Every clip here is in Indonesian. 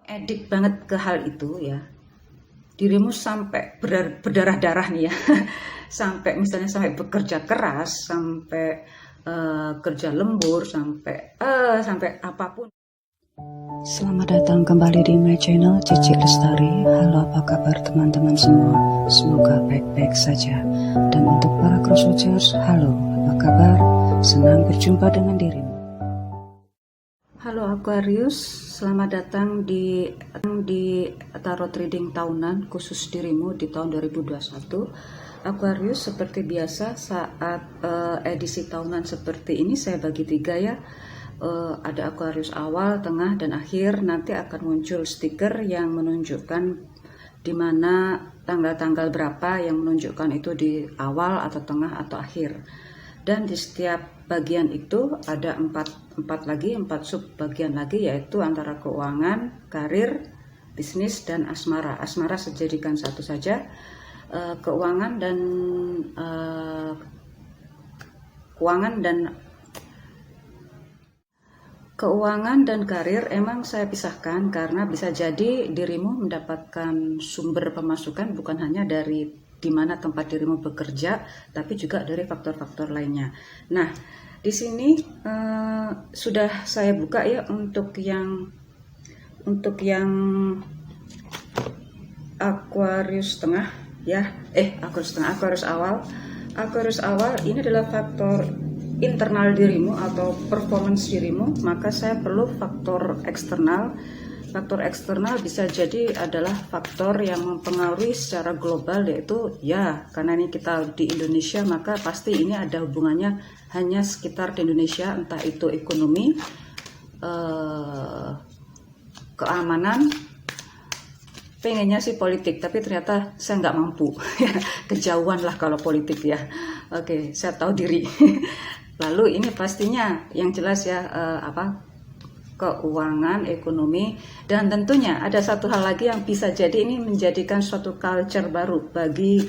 edik banget ke hal itu ya, dirimu sampai berdarah-darah nih ya, sampai misalnya sampai bekerja keras, sampai kerja lembur, sampai apapun. Selamat datang kembali di my channel Cici Lestari. Halo, apa kabar teman-teman semua? Semoga baik-baik saja. Dan untuk para crosswatchers, halo, apa kabar? Senang berjumpa dengan dirimu. Halo Aquarius, selamat datang di tarot reading tahunan khusus dirimu di tahun 2021. Aquarius, seperti biasa saat edisi tahunan seperti ini saya bagi 3 ya. Ada Aquarius awal, tengah, dan akhir. Nanti akan muncul stiker yang menunjukkan di mana tanggal-tanggal berapa, yang menunjukkan itu di awal atau tengah atau akhir. Dan di setiap bagian itu ada 4 sub bagian lagi, yaitu antara keuangan, karir, bisnis, dan asmara. Asmara dijadikan satu saja. Keuangan dan karir emang saya pisahkan karena bisa jadi dirimu mendapatkan sumber pemasukan bukan hanya dari di mana tempat dirimu bekerja, tapi juga dari faktor-faktor lainnya. Nah, di sini sudah saya buka ya untuk yang Aquarius tengah ya, Aquarius awal. Aquarius awal ini adalah faktor internal dirimu atau performance dirimu, maka saya perlu faktor eksternal. Faktor eksternal bisa jadi adalah faktor yang mempengaruhi secara global, yaitu ya karena ini kita di Indonesia, maka pasti ini ada hubungannya hanya sekitar di Indonesia, entah itu ekonomi, keamanan, pengennya sih politik, tapi ternyata saya nggak mampu. Kejauhan lah kalau politik ya. Oke, saya tahu diri. Lalu ini pastinya yang jelas ya, keuangan, ekonomi, dan tentunya ada satu hal lagi yang bisa jadi ini menjadikan suatu culture baru bagi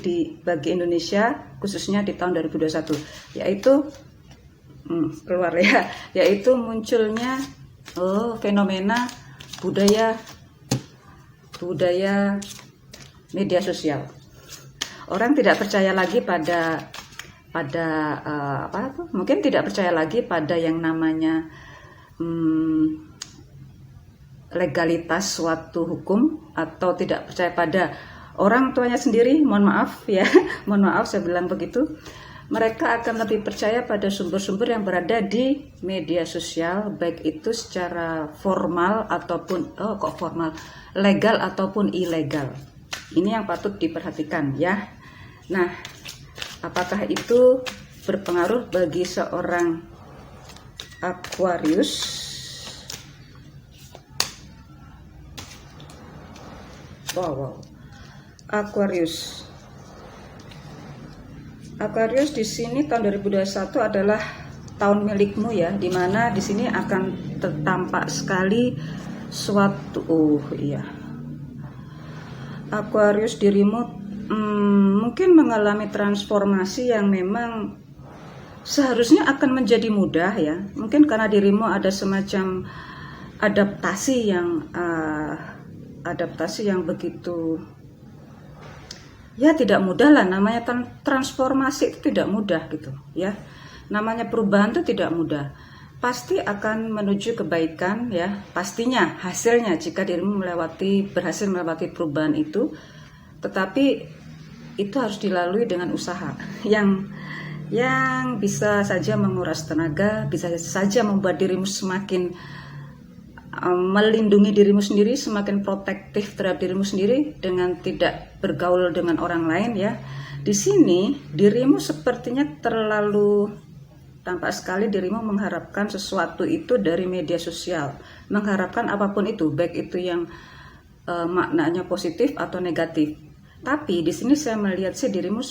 Indonesia, khususnya di tahun 2021, yaitu yaitu munculnya fenomena budaya media sosial. Orang tidak percaya lagi mungkin tidak percaya lagi pada yang namanya legalitas suatu hukum, atau tidak percaya pada orang tuanya sendiri. Mohon maaf ya, mohon maaf saya bilang begitu. Mereka akan lebih percaya pada sumber-sumber yang berada di media sosial, baik itu secara formal ataupun legal ataupun ilegal. Ini yang patut diperhatikan ya. Nah, apakah itu berpengaruh bagi seorang Aquarius? Wow. Aquarius di sini tahun 2021 adalah tahun milikmu ya, dimana di sini akan tertampak sekali suatu Aquarius dirimu mungkin mengalami transformasi yang memang seharusnya akan menjadi mudah ya. Mungkin karena dirimu ada semacam adaptasi yang begitu ya, tidak mudah lah. Namanya transformasi itu tidak mudah gitu ya. Namanya perubahan itu tidak mudah. Pasti akan menuju kebaikan ya, pastinya hasilnya jika dirimu berhasil melewati perubahan itu. Tetapi itu harus dilalui dengan usaha yang bisa saja menguras tenaga, bisa saja membuat dirimu semakin melindungi dirimu sendiri, semakin protektif terhadap dirimu sendiri dengan tidak bergaul dengan orang lain ya. Di sini dirimu sepertinya tampak sekali dirimu mengharapkan sesuatu itu dari media sosial, mengharapkan apapun itu, baik itu yang maknanya positif atau negatif. Tapi di sini saya melihat sih dirimu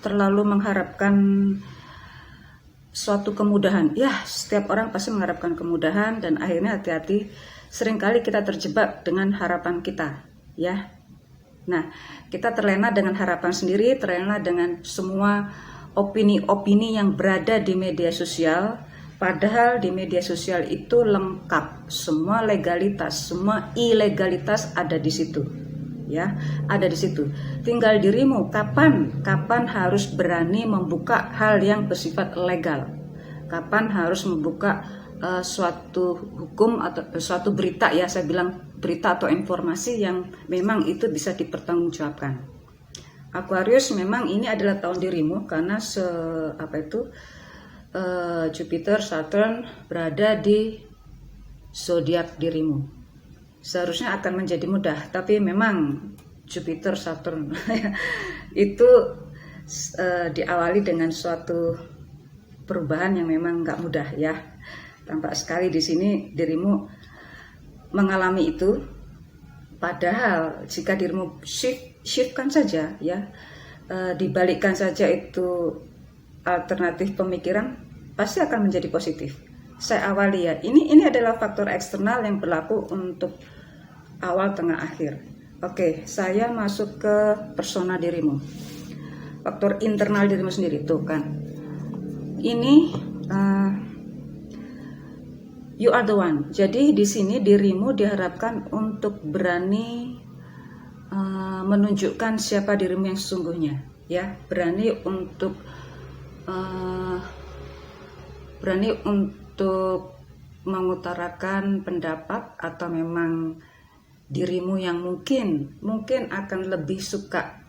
terlalu mengharapkan suatu kemudahan. Ya, setiap orang pasti mengharapkan kemudahan, dan akhirnya hati-hati, seringkali kita terjebak dengan harapan kita, ya. Nah, kita terlena dengan harapan sendiri, terlena dengan semua opini-opini yang berada di media sosial, Padahal di media sosial itu lengkap, semua legalitas, semua ilegalitas ada di situ. Ya, ada di situ. Tinggal dirimu kapan harus berani membuka hal yang bersifat legal. Kapan harus membuka suatu hukum atau suatu berita, ya saya bilang berita atau informasi yang memang itu bisa dipertanggungjawabkan. Aquarius, memang ini adalah tahun dirimu karena Jupiter, Saturn berada di zodiak dirimu. Seharusnya akan menjadi mudah, tapi memang Jupiter, Saturn itu diawali dengan suatu perubahan yang memang nggak mudah ya. Tampak sekali di sini dirimu mengalami itu. Padahal jika dirimu shiftkan saja ya, dibalikkan saja itu alternatif pemikiran, pasti akan menjadi positif. Saya awali ya, ini adalah faktor eksternal yang berlaku untuk awal, tengah, akhir. Oke, saya masuk ke persona dirimu, faktor internal dirimu sendiri tuh kan. Ini you are the one. Jadi di sini dirimu diharapkan untuk berani menunjukkan siapa dirimu yang sesungguhnya, ya, berani untuk mengutarakan pendapat, atau memang dirimu yang mungkin akan lebih suka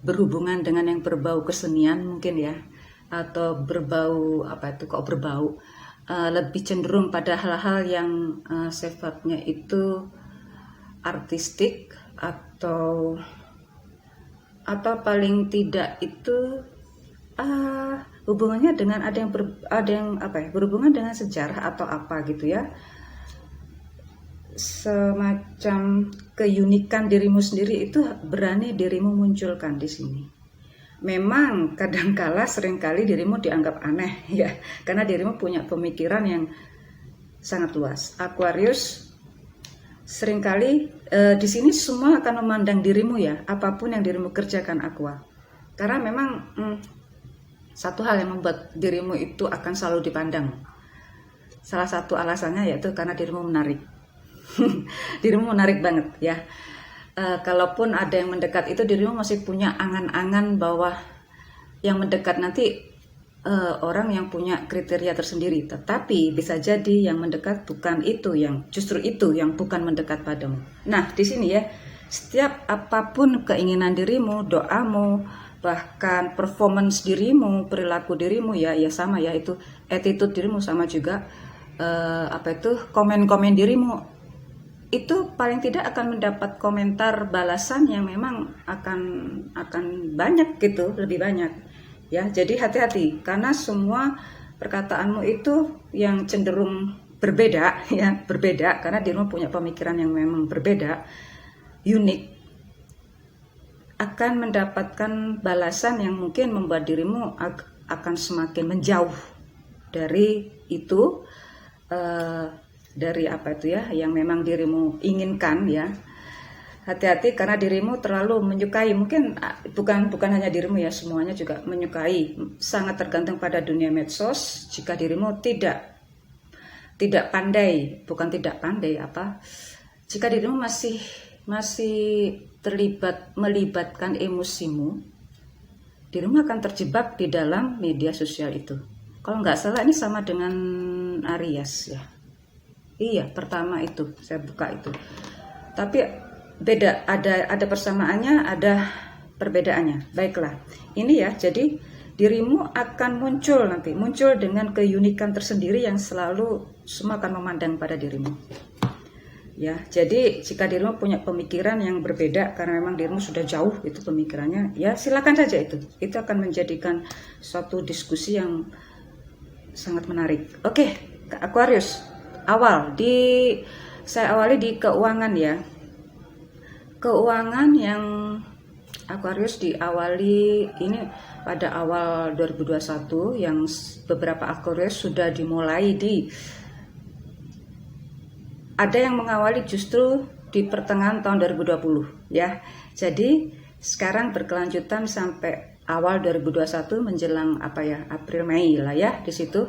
berhubungan dengan yang berbau kesenian mungkin ya, atau berbau lebih cenderung pada hal-hal yang sifatnya itu artistik, atau paling tidak itu hubungannya dengan berhubungan dengan sejarah atau apa gitu ya, semacam keunikan dirimu sendiri itu berani dirimu munculkan di sini. Memang kadangkala seringkali dirimu dianggap aneh ya, karena dirimu punya pemikiran yang sangat luas. Aquarius, seringkali di sini semua akan memandang dirimu ya, apapun yang dirimu kerjakan Aqua. Karena memang satu hal yang membuat dirimu itu akan selalu dipandang. Salah satu alasannya yaitu karena dirimu menarik. Dirimu menarik banget ya. Kalaupun ada yang mendekat itu, dirimu masih punya angan-angan bahwa yang mendekat nanti orang yang punya kriteria tersendiri. Tetapi bisa jadi yang mendekat bukan itu, justru itu yang bukan mendekat padamu. Nah di sini ya, setiap apapun keinginan dirimu, doamu, bahkan performance dirimu, perilaku dirimu ya sama ya, itu attitude dirimu, sama juga komen-komen dirimu itu paling tidak akan mendapat komentar balasan yang memang akan banyak gitu, lebih banyak ya. Jadi hati-hati, karena semua perkataanmu itu yang cenderung berbeda ya, berbeda karena dirimu punya pemikiran yang memang berbeda, unik, akan mendapatkan balasan yang mungkin membuat dirimu akan semakin menjauh dari itu, dari yang memang dirimu inginkan ya. Hati-hati karena dirimu terlalu menyukai, mungkin bukan hanya dirimu ya, semuanya juga menyukai, sangat tergantung pada dunia medsos. Jika dirimu tidak pandai, jika dirimu masih melibatkan emosimu, dirimu akan terjebak di dalam media sosial itu. Kalau nggak salah ini sama dengan Aries ya. Iya, pertama itu saya buka itu. Tapi beda, ada persamaannya, ada perbedaannya. Baiklah. Ini ya, jadi dirimu akan muncul dengan keunikan tersendiri yang selalu semua akan memandang pada dirimu. Ya, jadi jika dirimu punya pemikiran yang berbeda karena memang dirimu sudah jauh itu pemikirannya, ya silakan saja itu. Itu akan menjadikan suatu diskusi yang sangat menarik. Oke, Aquarius, saya awali di keuangan ya. Keuangan yang Aquarius diawali ini pada awal 2021, yang beberapa Aquarius sudah dimulai ada yang mengawali justru di pertengahan tahun 2020 ya. Jadi sekarang berkelanjutan sampai awal 2021 menjelang April Mei lah ya, di situ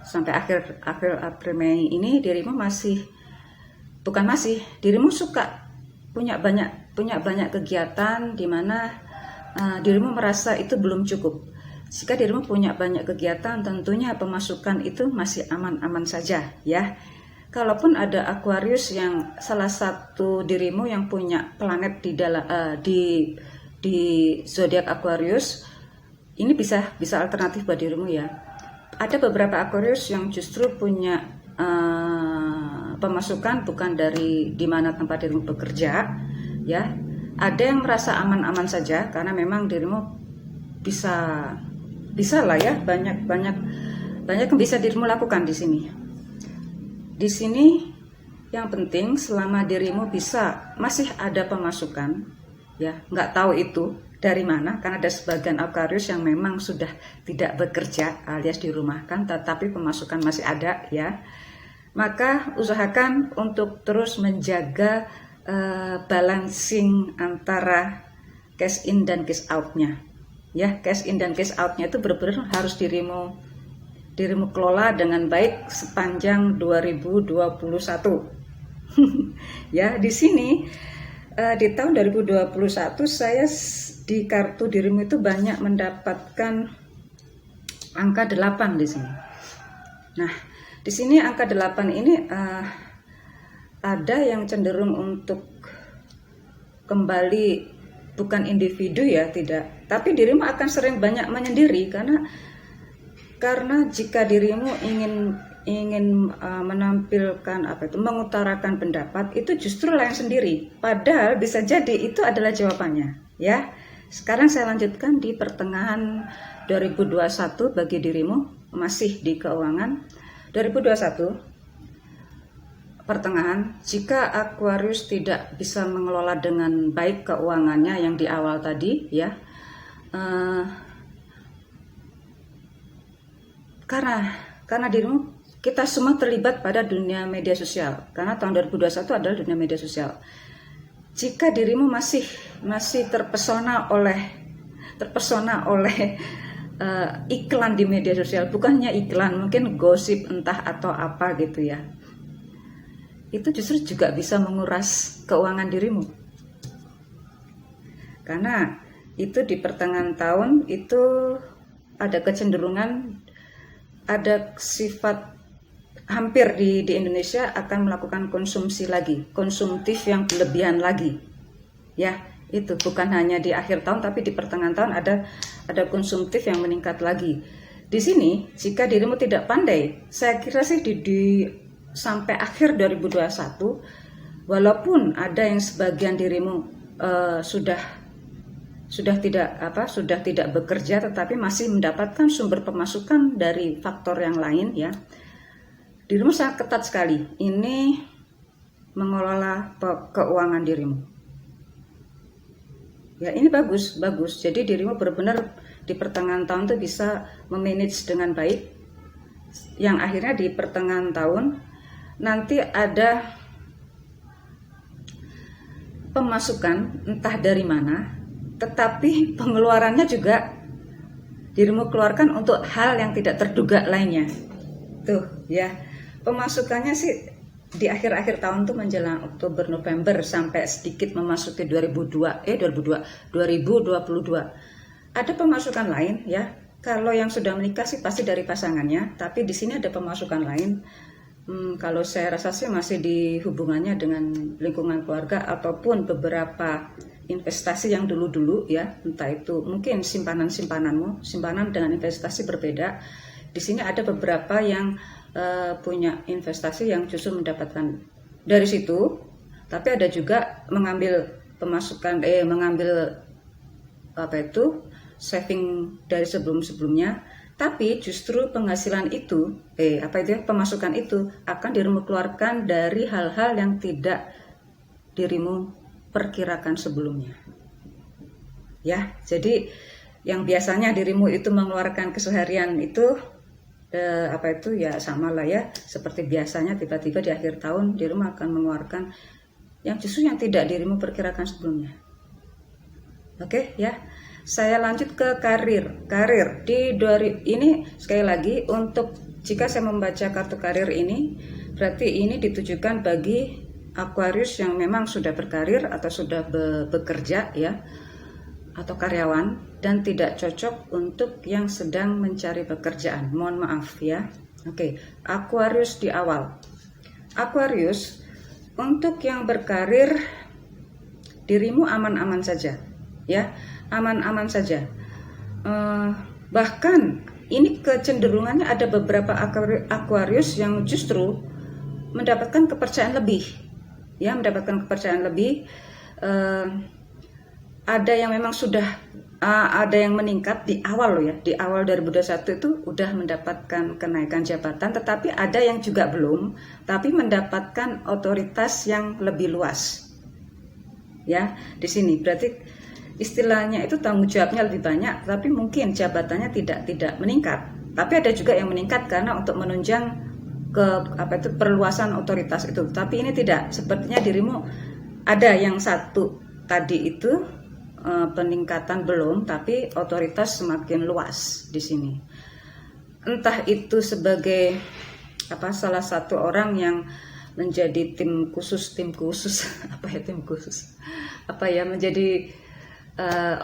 sampai akhir April Mei ini dirimu dirimu suka punya banyak kegiatan di mana dirimu merasa itu belum cukup. Jika dirimu punya banyak kegiatan, tentunya pemasukan itu masih aman-aman saja ya. Kalaupun ada Aquarius yang salah satu dirimu yang punya planet di zodiak Aquarius, ini bisa alternatif buat dirimu ya. Ada beberapa Aquarius yang justru punya pemasukan bukan dari di mana tempat dirimu bekerja ya. Ada yang merasa aman-aman saja karena memang dirimu bisa lah ya, banyak yang bisa dirimu lakukan di sini. Di sini yang penting selama dirimu masih ada pemasukan ya, nggak tahu itu dari mana, karena ada sebagian Aquarius yang memang sudah tidak bekerja alias dirumahkan, tetapi pemasukan masih ada ya. Maka usahakan untuk terus menjaga balancing antara cash in dan cash out-nya. Ya, cash in dan cash out-nya itu benar-benar harus dirimu kelola dengan baik sepanjang 2021. Ya, di sini di tahun 2021 saya di kartu dirimu itu banyak mendapatkan angka 8 di sini. Nah, di sini angka 8 ini ada yang cenderung untuk kembali, bukan individu ya, tidak, tapi dirimu akan sering banyak menyendiri karena jika dirimu ingin menampilkan mengutarakan pendapat, itu justru lain sendiri, padahal bisa jadi itu adalah jawabannya ya. Sekarang saya lanjutkan di pertengahan 2021 bagi dirimu masih di keuangan 2021 pertengahan. Jika Aquarius tidak bisa mengelola dengan baik keuangannya yang di awal tadi ya, karena dirimu, kita semua terlibat pada dunia media sosial, karena tahun 2021 adalah dunia media sosial. Jika dirimu masih terpesona oleh iklan di media sosial, bukannya iklan, mungkin gosip entah atau apa gitu ya, itu justru juga bisa menguras keuangan dirimu. Karena itu di pertengahan tahun itu ada kecenderungan, ada sifat hampir di Indonesia akan melakukan konsumtif yang berlebihan lagi. Ya, itu bukan hanya di akhir tahun tapi di pertengahan tahun ada konsumtif yang meningkat lagi. Di sini jika dirimu tidak pandai, saya kira sih sampai akhir 2021, walaupun ada yang sebagian dirimu sudah tidak bekerja, tetapi masih mendapatkan sumber pemasukan dari faktor yang lain ya. Dirimu sangat ketat sekali ini mengelola keuangan dirimu. Ya, ini bagus. Jadi dirimu benar-benar di pertengahan tahun itu bisa memanage dengan baik. Yang akhirnya di pertengahan tahun nanti ada pemasukan entah dari mana, tetapi pengeluarannya juga dirimu keluarkan untuk hal yang tidak terduga lainnya. Tuh ya, pemasukannya sih di akhir-akhir tahun tuh menjelang Oktober November sampai sedikit memasuki 2022. Ada pemasukan lain ya. Kalau yang sudah menikah sih pasti dari pasangannya, tapi di sini ada pemasukan lain. Kalau saya rasa sih masih di hubungannya dengan lingkungan keluarga ataupun beberapa investasi yang dulu-dulu ya, entah itu mungkin simpanan dengan investasi berbeda. Di sini ada beberapa yang punya investasi yang justru mendapatkan dari situ, tapi ada juga mengambil pemasukan saving dari sebelumnya. Tapi justru penghasilan itu, pemasukan itu akan dirimu keluarkan dari hal-hal yang tidak dirimu perkirakan sebelumnya. Ya, jadi yang biasanya dirimu itu mengeluarkan keseharian itu, ya sama lah ya, seperti biasanya tiba-tiba di akhir tahun dirimu akan mengeluarkan yang justru yang tidak dirimu perkirakan sebelumnya. Oke ya. Saya lanjut ke karir. Ini sekali lagi untuk jika saya membaca kartu karir ini, berarti ini ditujukan bagi Aquarius yang memang sudah berkarir atau sudah bekerja ya, atau karyawan, dan tidak cocok untuk yang sedang mencari pekerjaan. Mohon maaf ya. Oke, Aquarius di awal. Aquarius, untuk yang berkarir, dirimu aman-aman saja ya, aman-aman saja. Bahkan ini kecenderungannya ada beberapa Aquarius yang justru mendapatkan kepercayaan lebih ya, mendapatkan kepercayaan lebih. Ada yang memang sudah ada yang meningkat di awal loh ya, di awal 2021 itu udah mendapatkan kenaikan jabatan, tetapi ada yang juga belum, tapi mendapatkan otoritas yang lebih luas ya. Di sini berarti istilahnya itu tanggung jawabnya lebih banyak, tapi mungkin jabatannya tidak meningkat. Tapi ada juga yang meningkat karena untuk menunjang ke perluasan otoritas itu. Tapi ini tidak, sepertinya dirimu ada yang satu tadi itu peningkatan belum, tapi otoritas semakin luas di sini. Entah itu sebagai salah satu orang yang menjadi tim khusus menjadi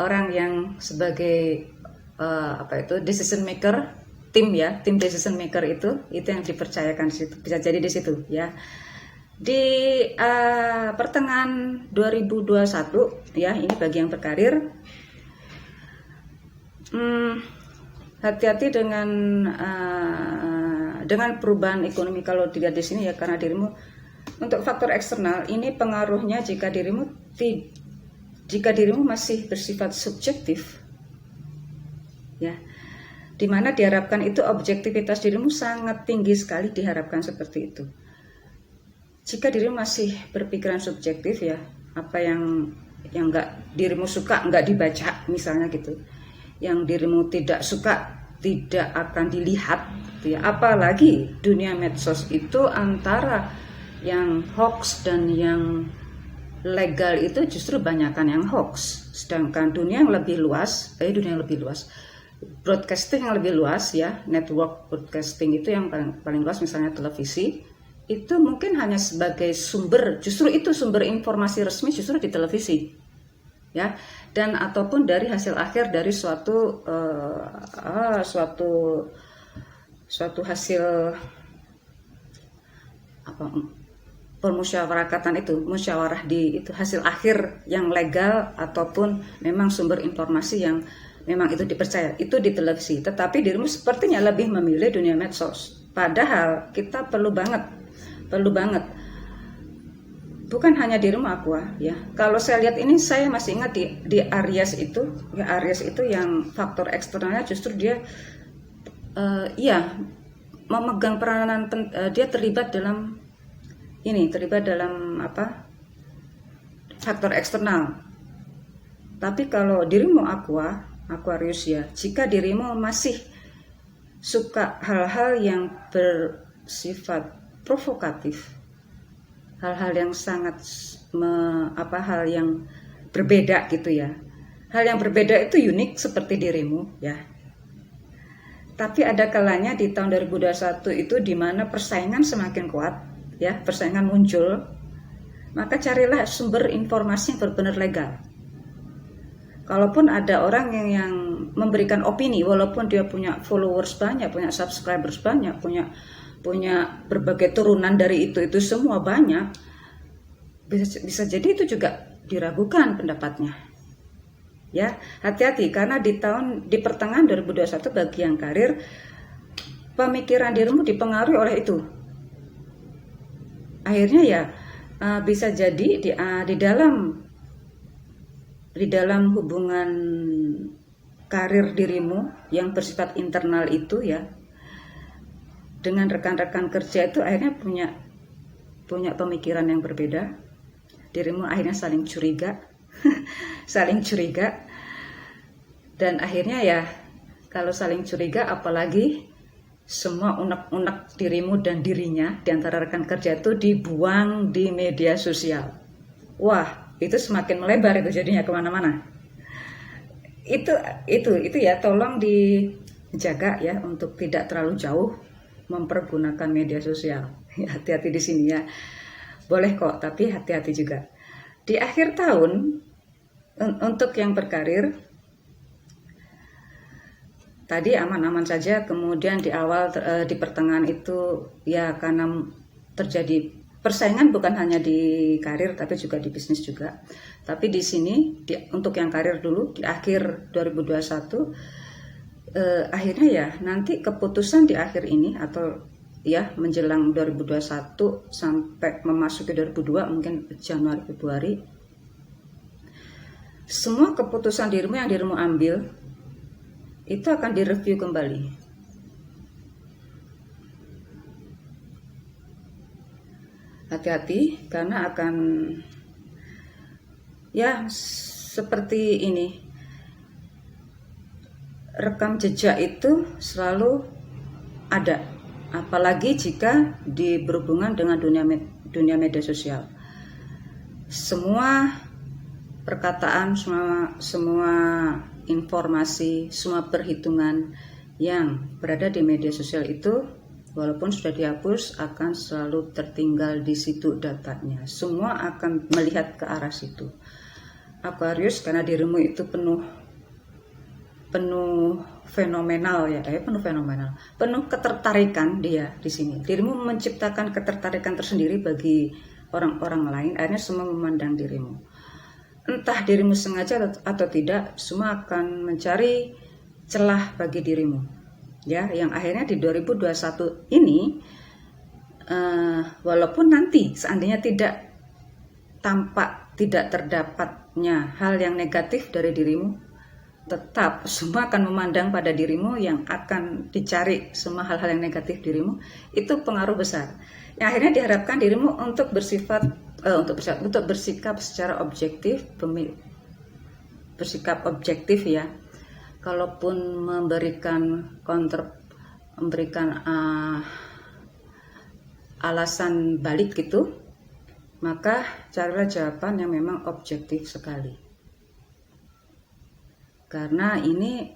orang yang sebagai decision maker, tim decision maker itu yang dipercayakan di situ, bisa jadi di situ ya. Di pertengahan 2021 ya, ini bagi yang berkarir, hati-hati dengan perubahan ekonomi kalau dilihat di sini ya, karena dirimu untuk faktor eksternal ini pengaruhnya jika dirimu masih bersifat subjektif ya, dimana diharapkan itu objektivitas dirimu sangat tinggi sekali, diharapkan seperti itu. Jika dirimu masih berpikiran subjektif ya, apa yang nggak dirimu suka nggak dibaca misalnya gitu, yang dirimu tidak suka tidak akan dilihat gitu ya. Apalagi dunia medsos itu antara yang hoax dan yang legal itu justru banyakkan yang hoax, sedangkan dunia yang lebih luas, broadcasting yang lebih luas ya, network broadcasting itu yang paling luas, misalnya televisi, itu mungkin hanya sebagai sumber, justru itu sumber informasi resmi justru di televisi ya, dan ataupun dari hasil akhir dari suatu hasil permusyawaratan itu, musyawarah di itu hasil akhir yang legal ataupun memang sumber informasi yang memang itu dipercaya, itu di televisi. Tetapi dirimu sepertinya lebih memilih dunia medsos, padahal kita perlu banget, bukan hanya dirimu Aqua ya. Kalau saya lihat ini, saya masih ingat di Aries itu ya, Aries itu yang faktor eksternalnya justru dia memegang peranan, dia terlibat dalam faktor eksternal. Tapi kalau dirimu Aquarius ya, jika dirimu masih suka hal-hal yang bersifat provokatif, hal-hal yang sangat hal yang berbeda gitu ya, hal yang berbeda itu unik seperti dirimu ya. Tapi ada kalanya di tahun 2021 itu di mana persaingan semakin kuat ya, persaingan muncul, maka carilah sumber informasi yang benar-benar legal. Kalaupun ada orang yang memberikan opini, walaupun dia punya followers banyak, punya subscribers banyak, punya berbagai turunan dari itu semua banyak, bisa jadi itu juga diragukan pendapatnya ya. Hati-hati, karena di pertengahan 2021 bagi yang karir, pemikiran dirimu dipengaruhi oleh itu. Akhirnya ya bisa jadi di dalam hubungan karir dirimu yang bersifat internal itu ya, dengan rekan-rekan kerja itu akhirnya punya pemikiran yang berbeda. Dirimu akhirnya saling curiga dan akhirnya ya, kalau saling curiga, apalagi semua unek-unek dirimu dan dirinya di antara rekan kerja itu dibuang di media sosial. Wah, itu semakin melebar itu jadinya kemana-mana. Itu ya, tolong dijaga ya untuk tidak terlalu jauh mempergunakan media sosial. Hati-hati di sini ya. Boleh kok, tapi hati-hati juga. Di akhir tahun, untuk yang berkarir, tadi aman-aman saja, kemudian di awal, di pertengahan itu ya karena terjadi persaingan bukan hanya di karir tapi juga di bisnis juga. Tapi di sini untuk yang karir dulu di akhir 2021 akhirnya ya nanti keputusan di akhir ini atau ya menjelang 2021 sampai memasuki 2002 mungkin Januari Februari, semua keputusan dirimu yang dirimu ambil itu akan direview kembali. Hati-hati karena akan ya seperti ini, rekam jejak itu selalu ada, apalagi jika berhubungan dengan dunia media sosial. Semua perkataan, semua informasi, semua perhitungan yang berada di media sosial itu walaupun sudah dihapus akan selalu tertinggal di situ datanya. Semua akan melihat ke arah situ. Aquarius, karena dirimu itu penuh fenomenal ya, penuh ketertarikan dia di sini. Dirimu menciptakan ketertarikan tersendiri bagi orang-orang lain, akhirnya semua memandang dirimu. Entah dirimu sengaja atau tidak, semua akan mencari celah bagi dirimu. Ya, yang akhirnya di 2021 ini, walaupun nanti seandainya tidak terdapatnya hal yang negatif dari dirimu, tetap semua akan memandang pada dirimu yang akan dicari, semua hal-hal yang negatif dirimu itu pengaruh besar. Yang akhirnya diharapkan dirimu untuk bersikap secara objektif, bersikap objektif ya. Kalaupun memberikan alasan balik gitu, maka carilah jawaban yang memang objektif sekali. Karena ini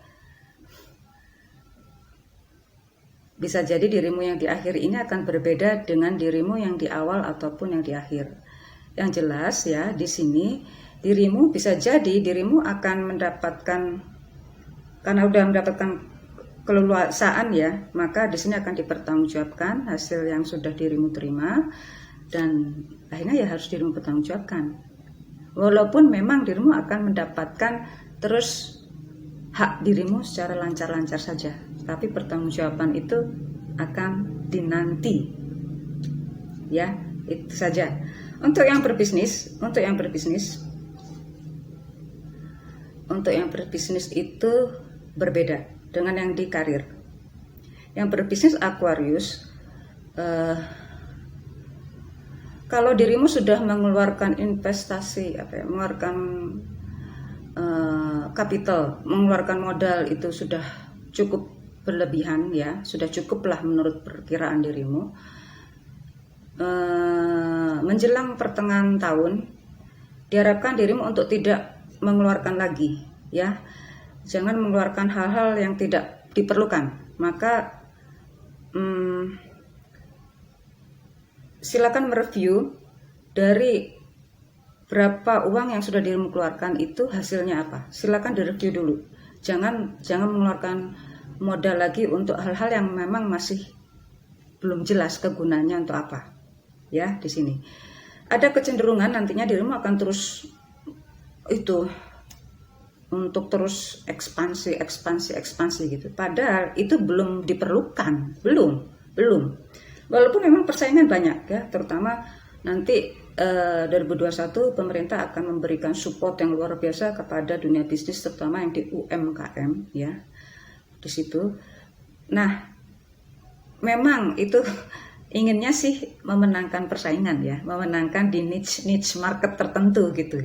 bisa jadi dirimu yang di akhir ini akan berbeda dengan dirimu yang di awal ataupun yang di akhir. Yang jelas ya, di sini dirimu bisa jadi dirimu akan mendapatkan, karena udah mendapatkan keleluasaan ya, maka di sini akan dipertanggungjawabkan hasil yang sudah dirimu terima, dan akhirnya ya harus dirimu pertanggungjawabkan. Walaupun memang dirimu akan mendapatkan terus hak dirimu secara lancar-lancar saja, tapi pertanggungjawaban itu akan dinanti. Ya, itu saja. Untuk yang berbisnis itu berbeda dengan yang di karir. Yang berbisnis Aquarius, kalau dirimu sudah mengeluarkan investasi, mengeluarkan kapital, mengeluarkan modal itu sudah cukup berlebihan ya, sudah cukuplah menurut perkiraan dirimu. Menjelang pertengahan tahun diharapkan dirimu untuk tidak mengeluarkan lagi ya. Jangan mengeluarkan hal-hal yang tidak diperlukan. Maka silakan mereview dari berapa uang yang sudah dirimu keluarkan itu hasilnya apa. Silakan direview dulu. Jangan mengeluarkan modal lagi untuk hal-hal yang memang masih belum jelas kegunaannya untuk apa. Ya, di sini ada kecenderungan nantinya dirimu akan terus untuk terus ekspansi gitu. Padahal itu belum diperlukan, belum. Walaupun memang persaingan banyak ya, terutama nanti 2021 pemerintah akan memberikan support yang luar biasa kepada dunia bisnis, terutama yang di UMKM ya, di situ. Nah, memang itu inginnya sih memenangkan persaingan ya, memenangkan di niche market tertentu gitu.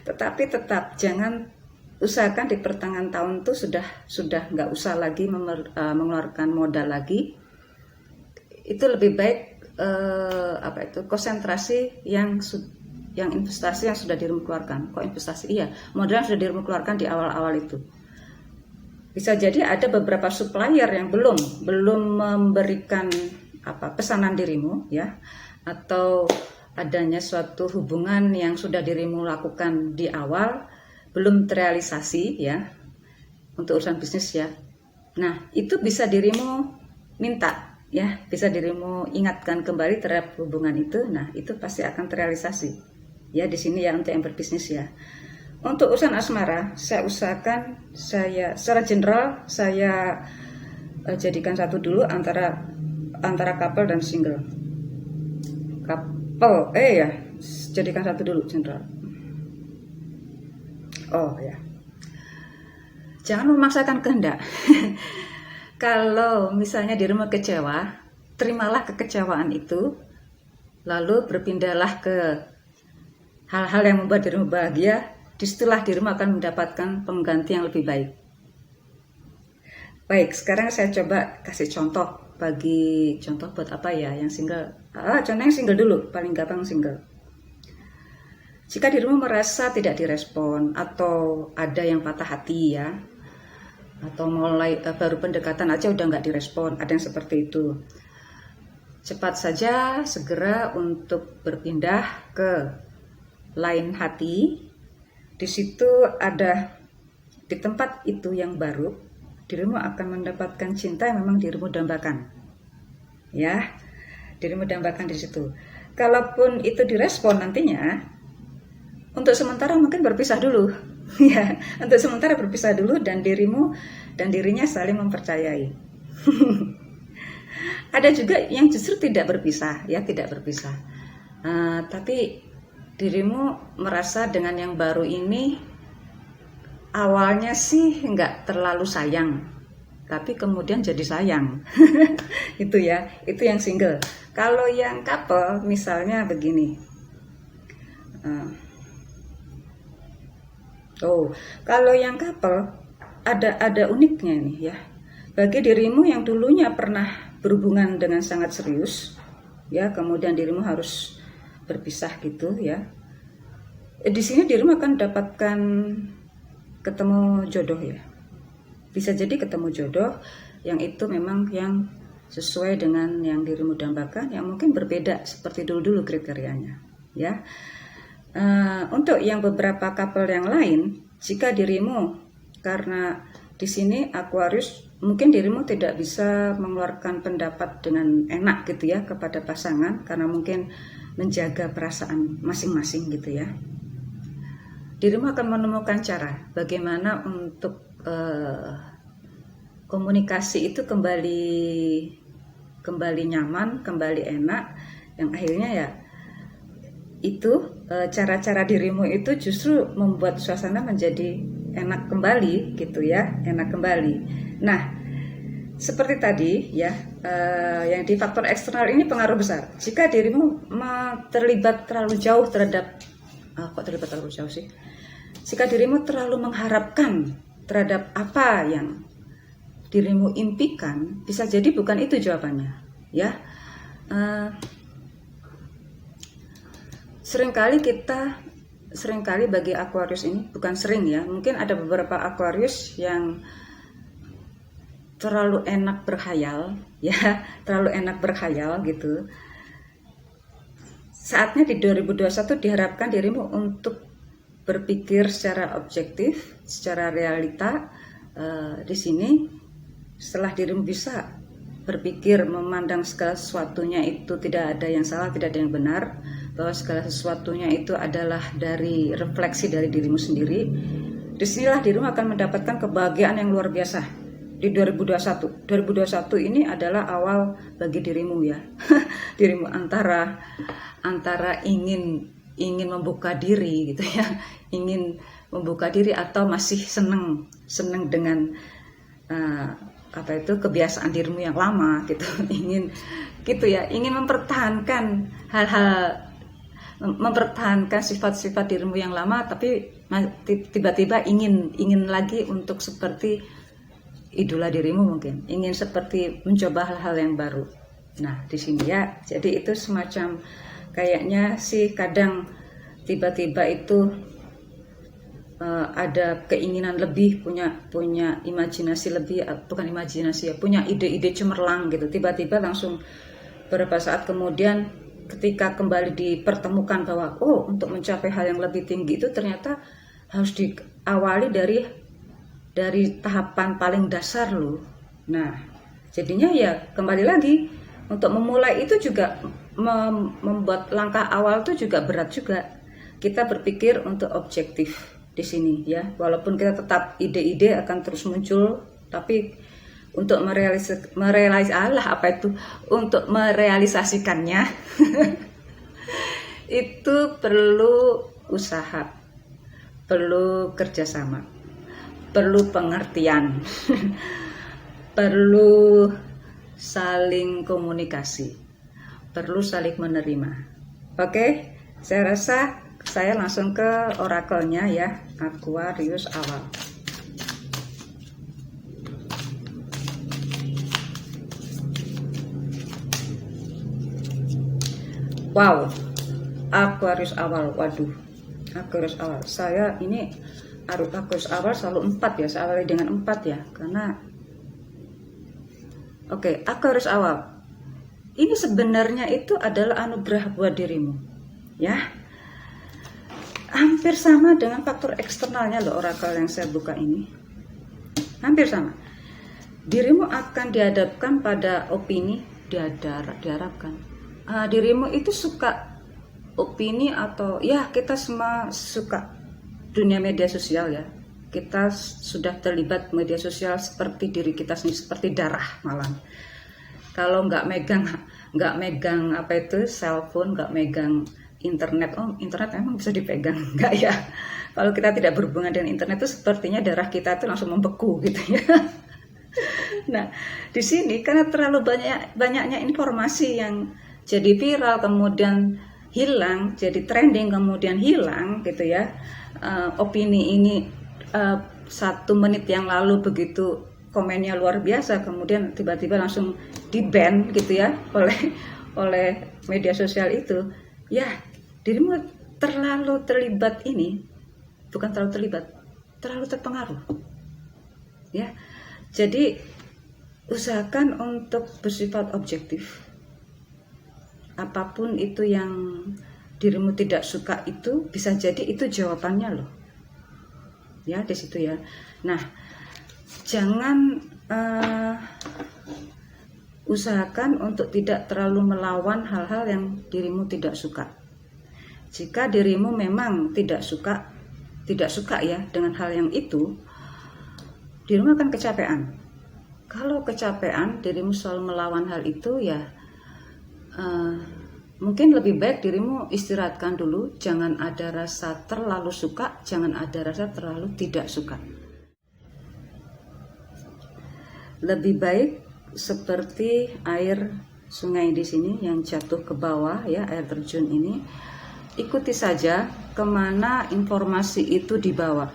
Tetapi tetap jangan, usahakan di pertengahan tahun tuh sudah nggak usah lagi mengeluarkan modal lagi. Itu lebih baik konsentrasi yang investasi yang sudah dirimu keluarkan. Kok investasi? Iya, modal yang sudah dirimu keluarkan di awal-awal itu. Bisa jadi ada beberapa supplier yang belum memberikan pesanan dirimu ya, atau adanya suatu hubungan yang sudah dirimu lakukan di awal belum terrealisasi ya, untuk urusan bisnis ya. Nah, itu bisa dirimu minta ya, bisa dirimu ingatkan kembali terhadap hubungan itu. Nah, itu pasti akan terrealisasi ya di sini ya, untuk yang berbisnis ya. Untuk urusan asmara, saya usahakan secara general saya jadikan satu dulu antara couple dan single. Couple, ya, jadikan satu dulu general. Oh ya, jangan memaksakan kehendak. Kalau misalnya dirimu kecewa, terimalah kekecewaan itu, lalu berpindahlah ke hal-hal yang membuat dirimu bahagia. Disitulah dirimu akan mendapatkan pengganti yang lebih baik. Baik, sekarang saya coba kasih contoh buat apa ya, yang single. Contoh yang single dulu, paling gampang single. Jika dirimu merasa tidak direspon atau ada yang patah hati ya, atau mulai baru pendekatan aja udah nggak direspon, ada yang seperti itu. Cepat saja segera untuk berpindah ke lain hati. Di situ ada, di tempat itu yang baru, dirimu akan mendapatkan cinta yang memang dirimu dambakan. Ya, dirimu dambakan di situ. Kalaupun itu direspon nantinya, untuk sementara mungkin berpisah dulu. Ya, untuk sementara berpisah dulu dan dirinya saling mempercayai. Ada juga yang justru tidak berpisah, ya, tidak berpisah. Tapi dirimu merasa dengan yang baru ini awalnya sih nggak terlalu sayang, tapi kemudian jadi sayang. Itu ya, itu yang single. Kalau yang couple misalnya begini. Kalau yang couple ada uniknya nih ya. Bagi dirimu yang dulunya pernah berhubungan dengan sangat serius, ya, kemudian dirimu harus berpisah gitu ya. Di sini dirimu akan dapatkan ketemu jodoh ya. Bisa jadi ketemu jodoh yang itu memang yang sesuai dengan yang dirimu dambakan, yang mungkin berbeda seperti dulu kriterianya ya. Untuk yang beberapa couple yang lain, jika dirimu, karena di sini Aquarius mungkin dirimu tidak bisa mengeluarkan pendapat dengan enak gitu ya kepada pasangan, karena mungkin menjaga perasaan masing-masing gitu ya. Dirimu akan menemukan cara bagaimana untuk komunikasi itu kembali nyaman, kembali enak, yang akhirnya ya itu cara-cara dirimu itu justru membuat suasana menjadi enak kembali gitu ya, enak kembali. Nah, seperti tadi ya, yang di faktor eksternal ini pengaruh besar. Jika dirimu terlibat terlalu jauh terhadap jika dirimu terlalu mengharapkan terhadap apa yang dirimu impikan, bisa jadi bukan itu jawabannya ya. Seringkali bagi Aquarius ini, bukan sering ya, mungkin ada beberapa Aquarius yang terlalu enak berkhayal ya, terlalu enak berkhayal gitu. Saatnya di 2021 diharapkan dirimu untuk berpikir secara objektif, secara realita. Di sini setelah dirimu bisa berpikir, memandang segala sesuatunya itu tidak ada yang salah, tidak ada yang benar, bahwa segala sesuatunya itu adalah dari refleksi dari dirimu sendiri. Disinilah dirimu akan mendapatkan kebahagiaan yang luar biasa di 2021. 2021 ini adalah awal bagi dirimu ya. Dirimu antara ingin membuka diri gitu ya, ingin membuka diri atau masih seneng dengan kebiasaan dirimu yang lama gitu. Ingin mempertahankan mempertahankan sifat-sifat dirimu yang lama, tapi tiba-tiba ingin lagi untuk seperti idola dirimu, mungkin ingin seperti mencoba hal-hal yang baru. Nah, di sini ya, jadi itu semacam kayaknya sih kadang tiba-tiba itu ada keinginan lebih, punya imajinasi lebih, bukan imajinasi ya, punya ide-ide cemerlang gitu. Tiba-tiba langsung beberapa saat kemudian ketika kembali dipertemukan bahwa untuk mencapai hal yang lebih tinggi itu ternyata harus diawali dari tahapan paling dasar loh. Nah, jadinya ya kembali lagi untuk memulai itu juga membuat langkah awal itu juga berat juga. Kita berpikir untuk objektif di sini ya, walaupun kita tetap ide-ide akan terus muncul, tapi untuk merealisasikannya itu perlu usaha, perlu kerjasama, perlu pengertian, perlu saling komunikasi, perlu saling menerima. Oke, saya rasa saya langsung ke orakelnya ya, Aquarius awal. Wow, Aquarius awal, waduh, Aquarius awal. Saya ini Aquarius awal selalu 4 ya, saya awali dengan 4 ya, karena oke, Aquarius awal. Ini sebenarnya itu adalah anugerah buat dirimu, ya. Hampir sama dengan faktor eksternalnya loh orakel yang saya buka ini. Hampir sama. Dirimu akan dihadapkan pada opini, diharapkan. Dirimu itu suka opini atau ya kita semua suka dunia media sosial ya. Kita sudah terlibat media sosial seperti diri kita sendiri, seperti darah malam. Kalau nggak megang apa itu cellphone, nggak megang internet, internet memang bisa dipegang, enggak ya? Kalau kita tidak berhubungan dengan internet itu sepertinya darah kita itu langsung membeku gitu ya. Nah, di sini karena terlalu banyaknya informasi yang jadi viral kemudian hilang, jadi trending kemudian hilang gitu ya. Opini ini 1 menit yang lalu begitu komennya luar biasa, kemudian tiba-tiba langsung di-ban gitu ya oleh media sosial itu. Ya, dirimu terlalu terlibat ini, bukan terlalu terlibat, terlalu terpengaruh. Ya, jadi usahakan untuk bersifat objektif. Apapun itu yang dirimu tidak suka itu bisa jadi itu jawabannya loh. Ya, di situ ya. Nah, jangan usahakan untuk tidak terlalu melawan hal-hal yang dirimu tidak suka. Jika dirimu memang tidak suka ya dengan hal yang itu, dirimu akan kecapean. Kalau kecapean, dirimu selalu melawan hal itu ya, mungkin lebih baik dirimu istirahatkan dulu. Jangan ada rasa terlalu suka, jangan ada rasa terlalu tidak suka. Lebih baik seperti air sungai di sini yang jatuh ke bawah ya, air terjun ini, ikuti saja kemana informasi itu dibawa.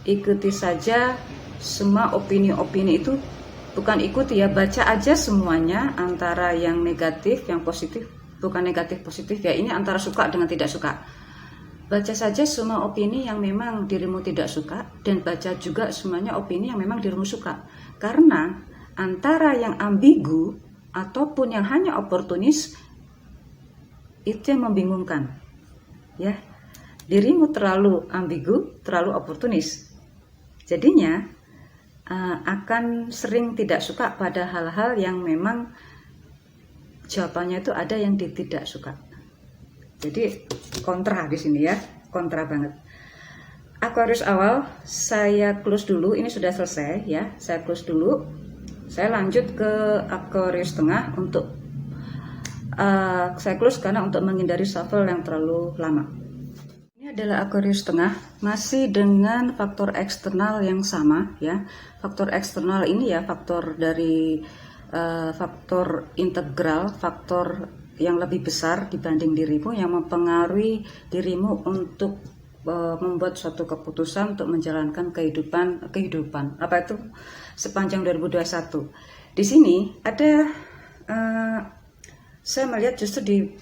Ikuti saja semua opini-opini itu, bukan ikuti ya, baca aja semuanya, antara yang negatif, yang positif, bukan negatif positif ya, ini antara suka dengan tidak suka. Baca saja semua opini yang memang dirimu tidak suka, dan baca juga semuanya opini yang memang dirimu suka. Karena antara yang ambigu ataupun yang hanya oportunis itu yang membingungkan. Ya, dirimu terlalu ambigu, terlalu oportunis. Jadinya akan sering tidak suka pada hal-hal yang memang jawabannya itu ada yang tidak suka. Jadi kontra di sini ya, kontra banget. Aquarius awal saya close dulu, ini sudah selesai ya, saya close dulu. Saya lanjut ke Aquarius tengah untuk saya close karena untuk menghindari shuffle yang terlalu lama. Ini adalah Aquarius tengah, masih dengan faktor eksternal yang sama ya. Faktor eksternal ini ya faktor dari faktor integral, faktor yang lebih besar dibanding dirimu yang mempengaruhi dirimu untuk membuat suatu keputusan untuk menjalankan kehidupan apa itu sepanjang 2021. Di sini ada saya melihat justru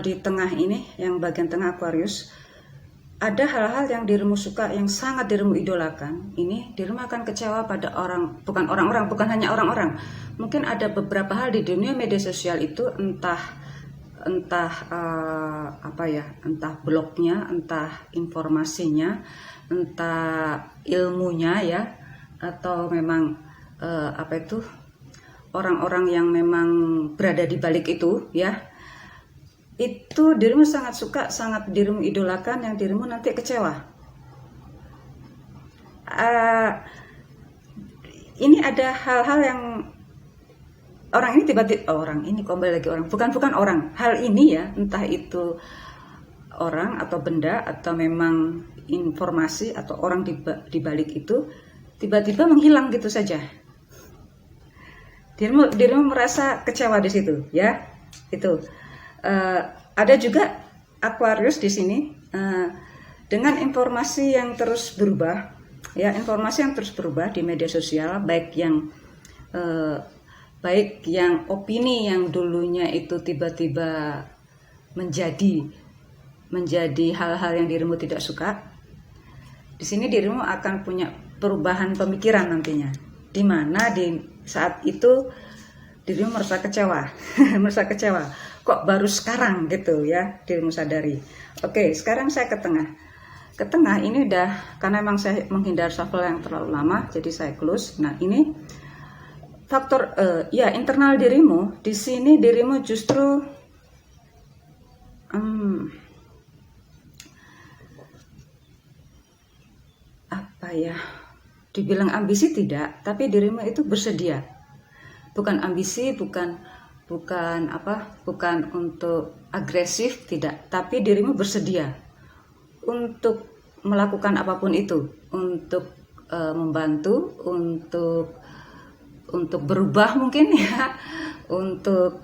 di tengah ini, yang bagian tengah Aquarius, ada hal-hal yang dirimu suka, yang sangat dirimu idolakan, ini dirimu akan kecewa pada bukan hanya orang-orang. Mungkin ada beberapa hal di dunia media sosial itu, entah entah blognya, entah informasinya, entah ilmunya ya, atau memang orang-orang yang memang berada di balik itu ya, itu dirimu sangat suka, sangat dirimu idolakan, yang dirimu nanti kecewa. Ini ada hal-hal yang orang ini tiba-tiba bukan orang, hal ini ya, entah itu orang atau benda atau memang informasi atau orang di balik itu tiba-tiba menghilang gitu saja. Dirimu merasa kecewa di situ ya. Itu ada juga Aquarius di sini dengan informasi yang terus berubah ya, informasi yang terus berubah di media sosial, baik yang opini yang dulunya itu tiba-tiba menjadi hal-hal yang dirimu tidak suka. Di sini dirimu akan punya perubahan pemikiran nantinya, di mana di saat itu dirimu merasa kecewa. Merasa kecewa, kok baru sekarang gitu ya dirimu sadari. Oke, sekarang saya ke tengah ini udah, karena memang saya menghindar shuffle yang terlalu lama, jadi saya close. Nah, ini faktor internal dirimu. Di sini dirimu justru dibilang ambisi tidak, tapi dirimu itu bersedia. Bukan ambisi, bukan untuk agresif, tidak, tapi dirimu bersedia untuk melakukan apapun itu, untuk membantu, untuk berubah mungkin ya, untuk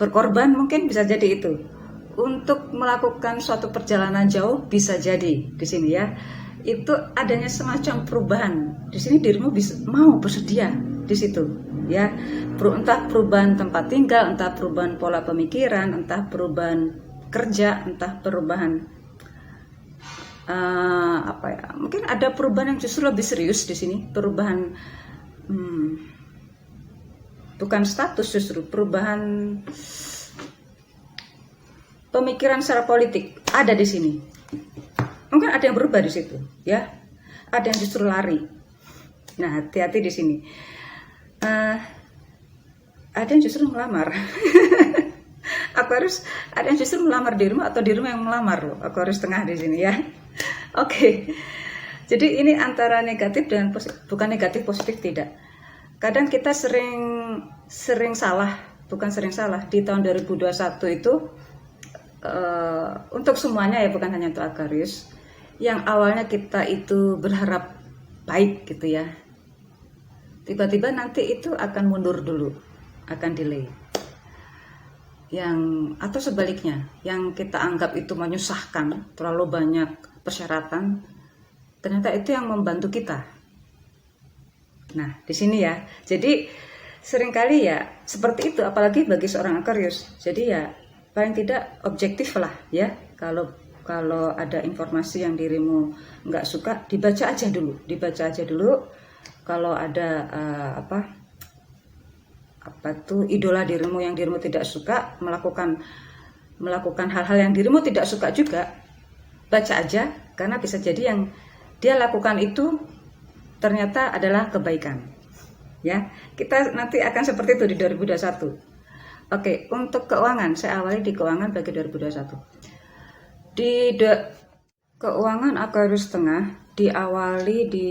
berkorban mungkin bisa jadi itu, untuk melakukan suatu perjalanan jauh bisa jadi di sini ya. Itu adanya semacam perubahan di sini, dirimu mau bersedia di situ ya, entah perubahan tempat tinggal, entah perubahan pola pemikiran, entah perubahan kerja, entah perubahan mungkin ada perubahan yang justru lebih serius di sini, perubahan bukan status, justru perubahan pemikiran secara politik ada di sini. Mungkin ada yang berubah di situ, ya. Ada yang justru lari. Nah, hati-hati di sini. Ada yang justru melamar. Aquarius, ada yang justru melamar dirimu atau dirimu yang melamar loh. Aquarius tengah di sini ya. Oke. Jadi ini antara negatif dan positif, bukan negatif positif tidak. Kadang kita sering salah, bukan sering salah. Di tahun 2021 itu untuk semuanya ya, bukan hanya untuk Aquarius, yang awalnya kita itu berharap baik gitu ya, tiba-tiba nanti itu akan mundur dulu, akan delay. Atau sebaliknya, yang kita anggap itu menyusahkan, terlalu banyak persyaratan, ternyata itu yang membantu kita. Nah, di sini ya. Jadi seringkali ya seperti itu, apalagi bagi seorang Aquarius. Jadi ya paling tidak objektif lah ya. Kalau ada informasi yang dirimu nggak suka, dibaca aja dulu. Kalau ada idola dirimu yang dirimu tidak suka melakukan hal-hal yang dirimu tidak suka juga, baca aja, karena bisa jadi yang dia lakukan itu ternyata adalah kebaikan. Ya, kita nanti akan seperti itu di 2021. Oke, untuk keuangan, saya awali di keuangan bagi 2021. Di keuangan Aquarius tengah diawali di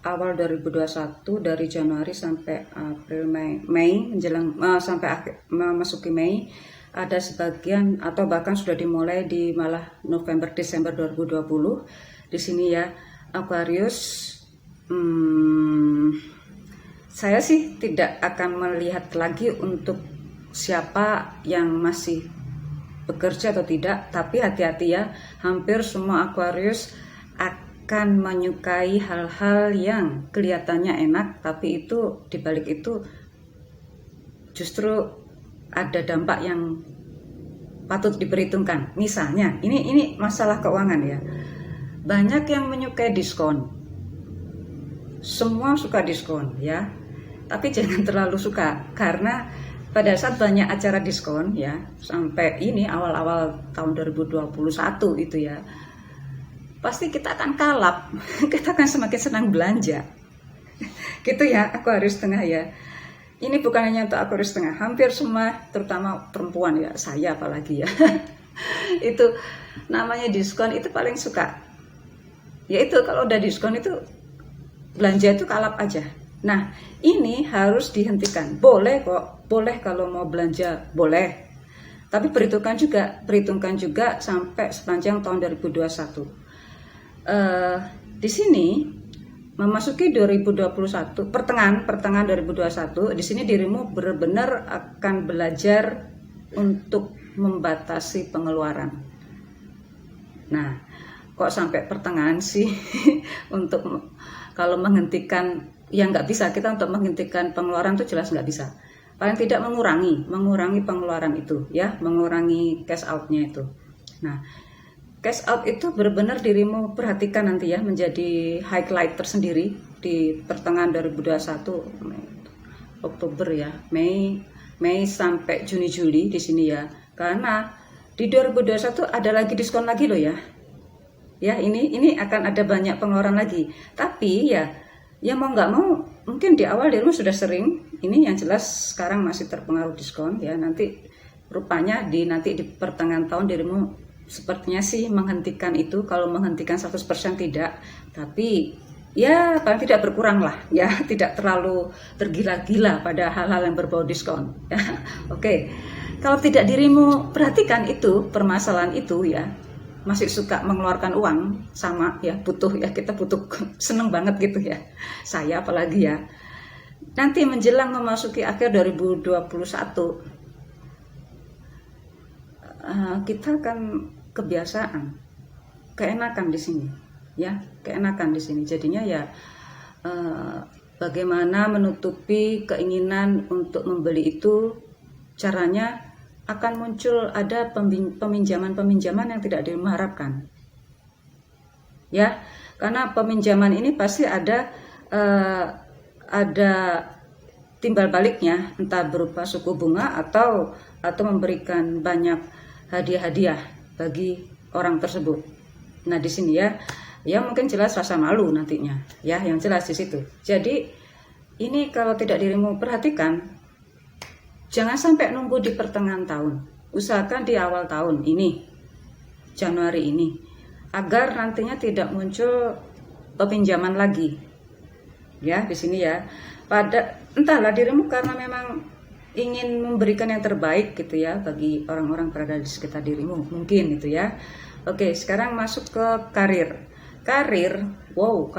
awal 2021, dari Januari sampai April, Mei menjelang sampai memasuki Mei, ada sebagian atau bahkan sudah dimulai di malah November Desember 2020. Di sini ya Aquarius, saya sih tidak akan melihat lagi untuk siapa yang masih bekerja atau tidak, tapi hati-hati ya, hampir semua Aquarius akan menyukai hal-hal yang kelihatannya enak, tapi itu dibalik itu justru ada dampak yang patut diperhitungkan. Misalnya, ini masalah keuangan ya. Banyak yang menyukai diskon. Semua suka diskon ya. Tapi jangan terlalu suka, karena pada saat banyak acara diskon ya, sampai ini awal-awal tahun 2021 itu ya, pasti kita akan kalap. Kita akan semakin senang belanja. Gitu ya, Aquarius tengah ya. Ini bukan hanya untuk Aquarius tengah, hampir semua, terutama perempuan ya, saya apalagi ya. Itu namanya diskon itu paling suka. Yaitu kalau udah diskon itu belanja itu kalap aja. Nah, ini harus dihentikan. Boleh kok, boleh kalau mau belanja, boleh. Tapi perhitungkan juga sampai sepanjang tahun 2021. Di sini memasuki 2021, pertengahan 2021, di sini dirimu benar-benar akan belajar untuk membatasi pengeluaran. Nah, kok sampai pertengahan sih? Untuk kalau menghentikan, ya nggak bisa, kita untuk menghentikan pengeluaran itu jelas nggak bisa. Paling tidak mengurangi pengeluaran itu, ya, mengurangi cash out-nya itu. Nah, cash out itu benar-benar dirimu perhatikan nanti ya, menjadi highlight tersendiri di pertengahan 2021, Oktober ya, Mei sampai Juni-Juli di sini ya. Karena di 2021 ada lagi diskon lagi loh ya. Ya, ini akan ada banyak pengeluaran lagi. Tapi ya mau nggak mau, mungkin di awal dirimu sudah sering, ini yang jelas sekarang masih terpengaruh diskon ya. Nanti rupanya di pertengahan tahun dirimu sepertinya sih menghentikan itu. Kalau menghentikan 100% tidak, tapi ya paling tidak berkurang lah ya, tidak terlalu tergila-gila pada hal-hal yang berbau diskon ya. Oke, kalau tidak dirimu perhatikan itu, permasalahan itu ya, masih suka mengeluarkan uang, sama ya, butuh ya, kita butuh, seneng banget gitu ya, saya apalagi ya. Nanti menjelang memasuki akhir 2021, kita akan kebiasaan, keenakan di sini ya, keenakan di sini. Jadinya ya bagaimana menutupi keinginan untuk membeli itu, caranya akan muncul ada peminjaman yang tidak diharapkan ya, karena peminjaman ini pasti ada timbal baliknya, entah berupa suku bunga atau memberikan banyak hadiah-hadiah bagi orang tersebut. Nah, di sini ya mungkin jelas rasa malu nantinya ya, yang jelas di situ. Jadi ini kalau tidak dirimu perhatikan, jangan sampai nunggu di pertengahan tahun, usahakan di awal tahun ini, Januari ini, agar nantinya tidak muncul peminjaman lagi ya di sini ya. Entahlah dirimu karena memang ingin memberikan yang terbaik gitu ya bagi orang-orang berada di sekitar dirimu, mungkin itu ya. Oke, sekarang masuk ke karir. Wow,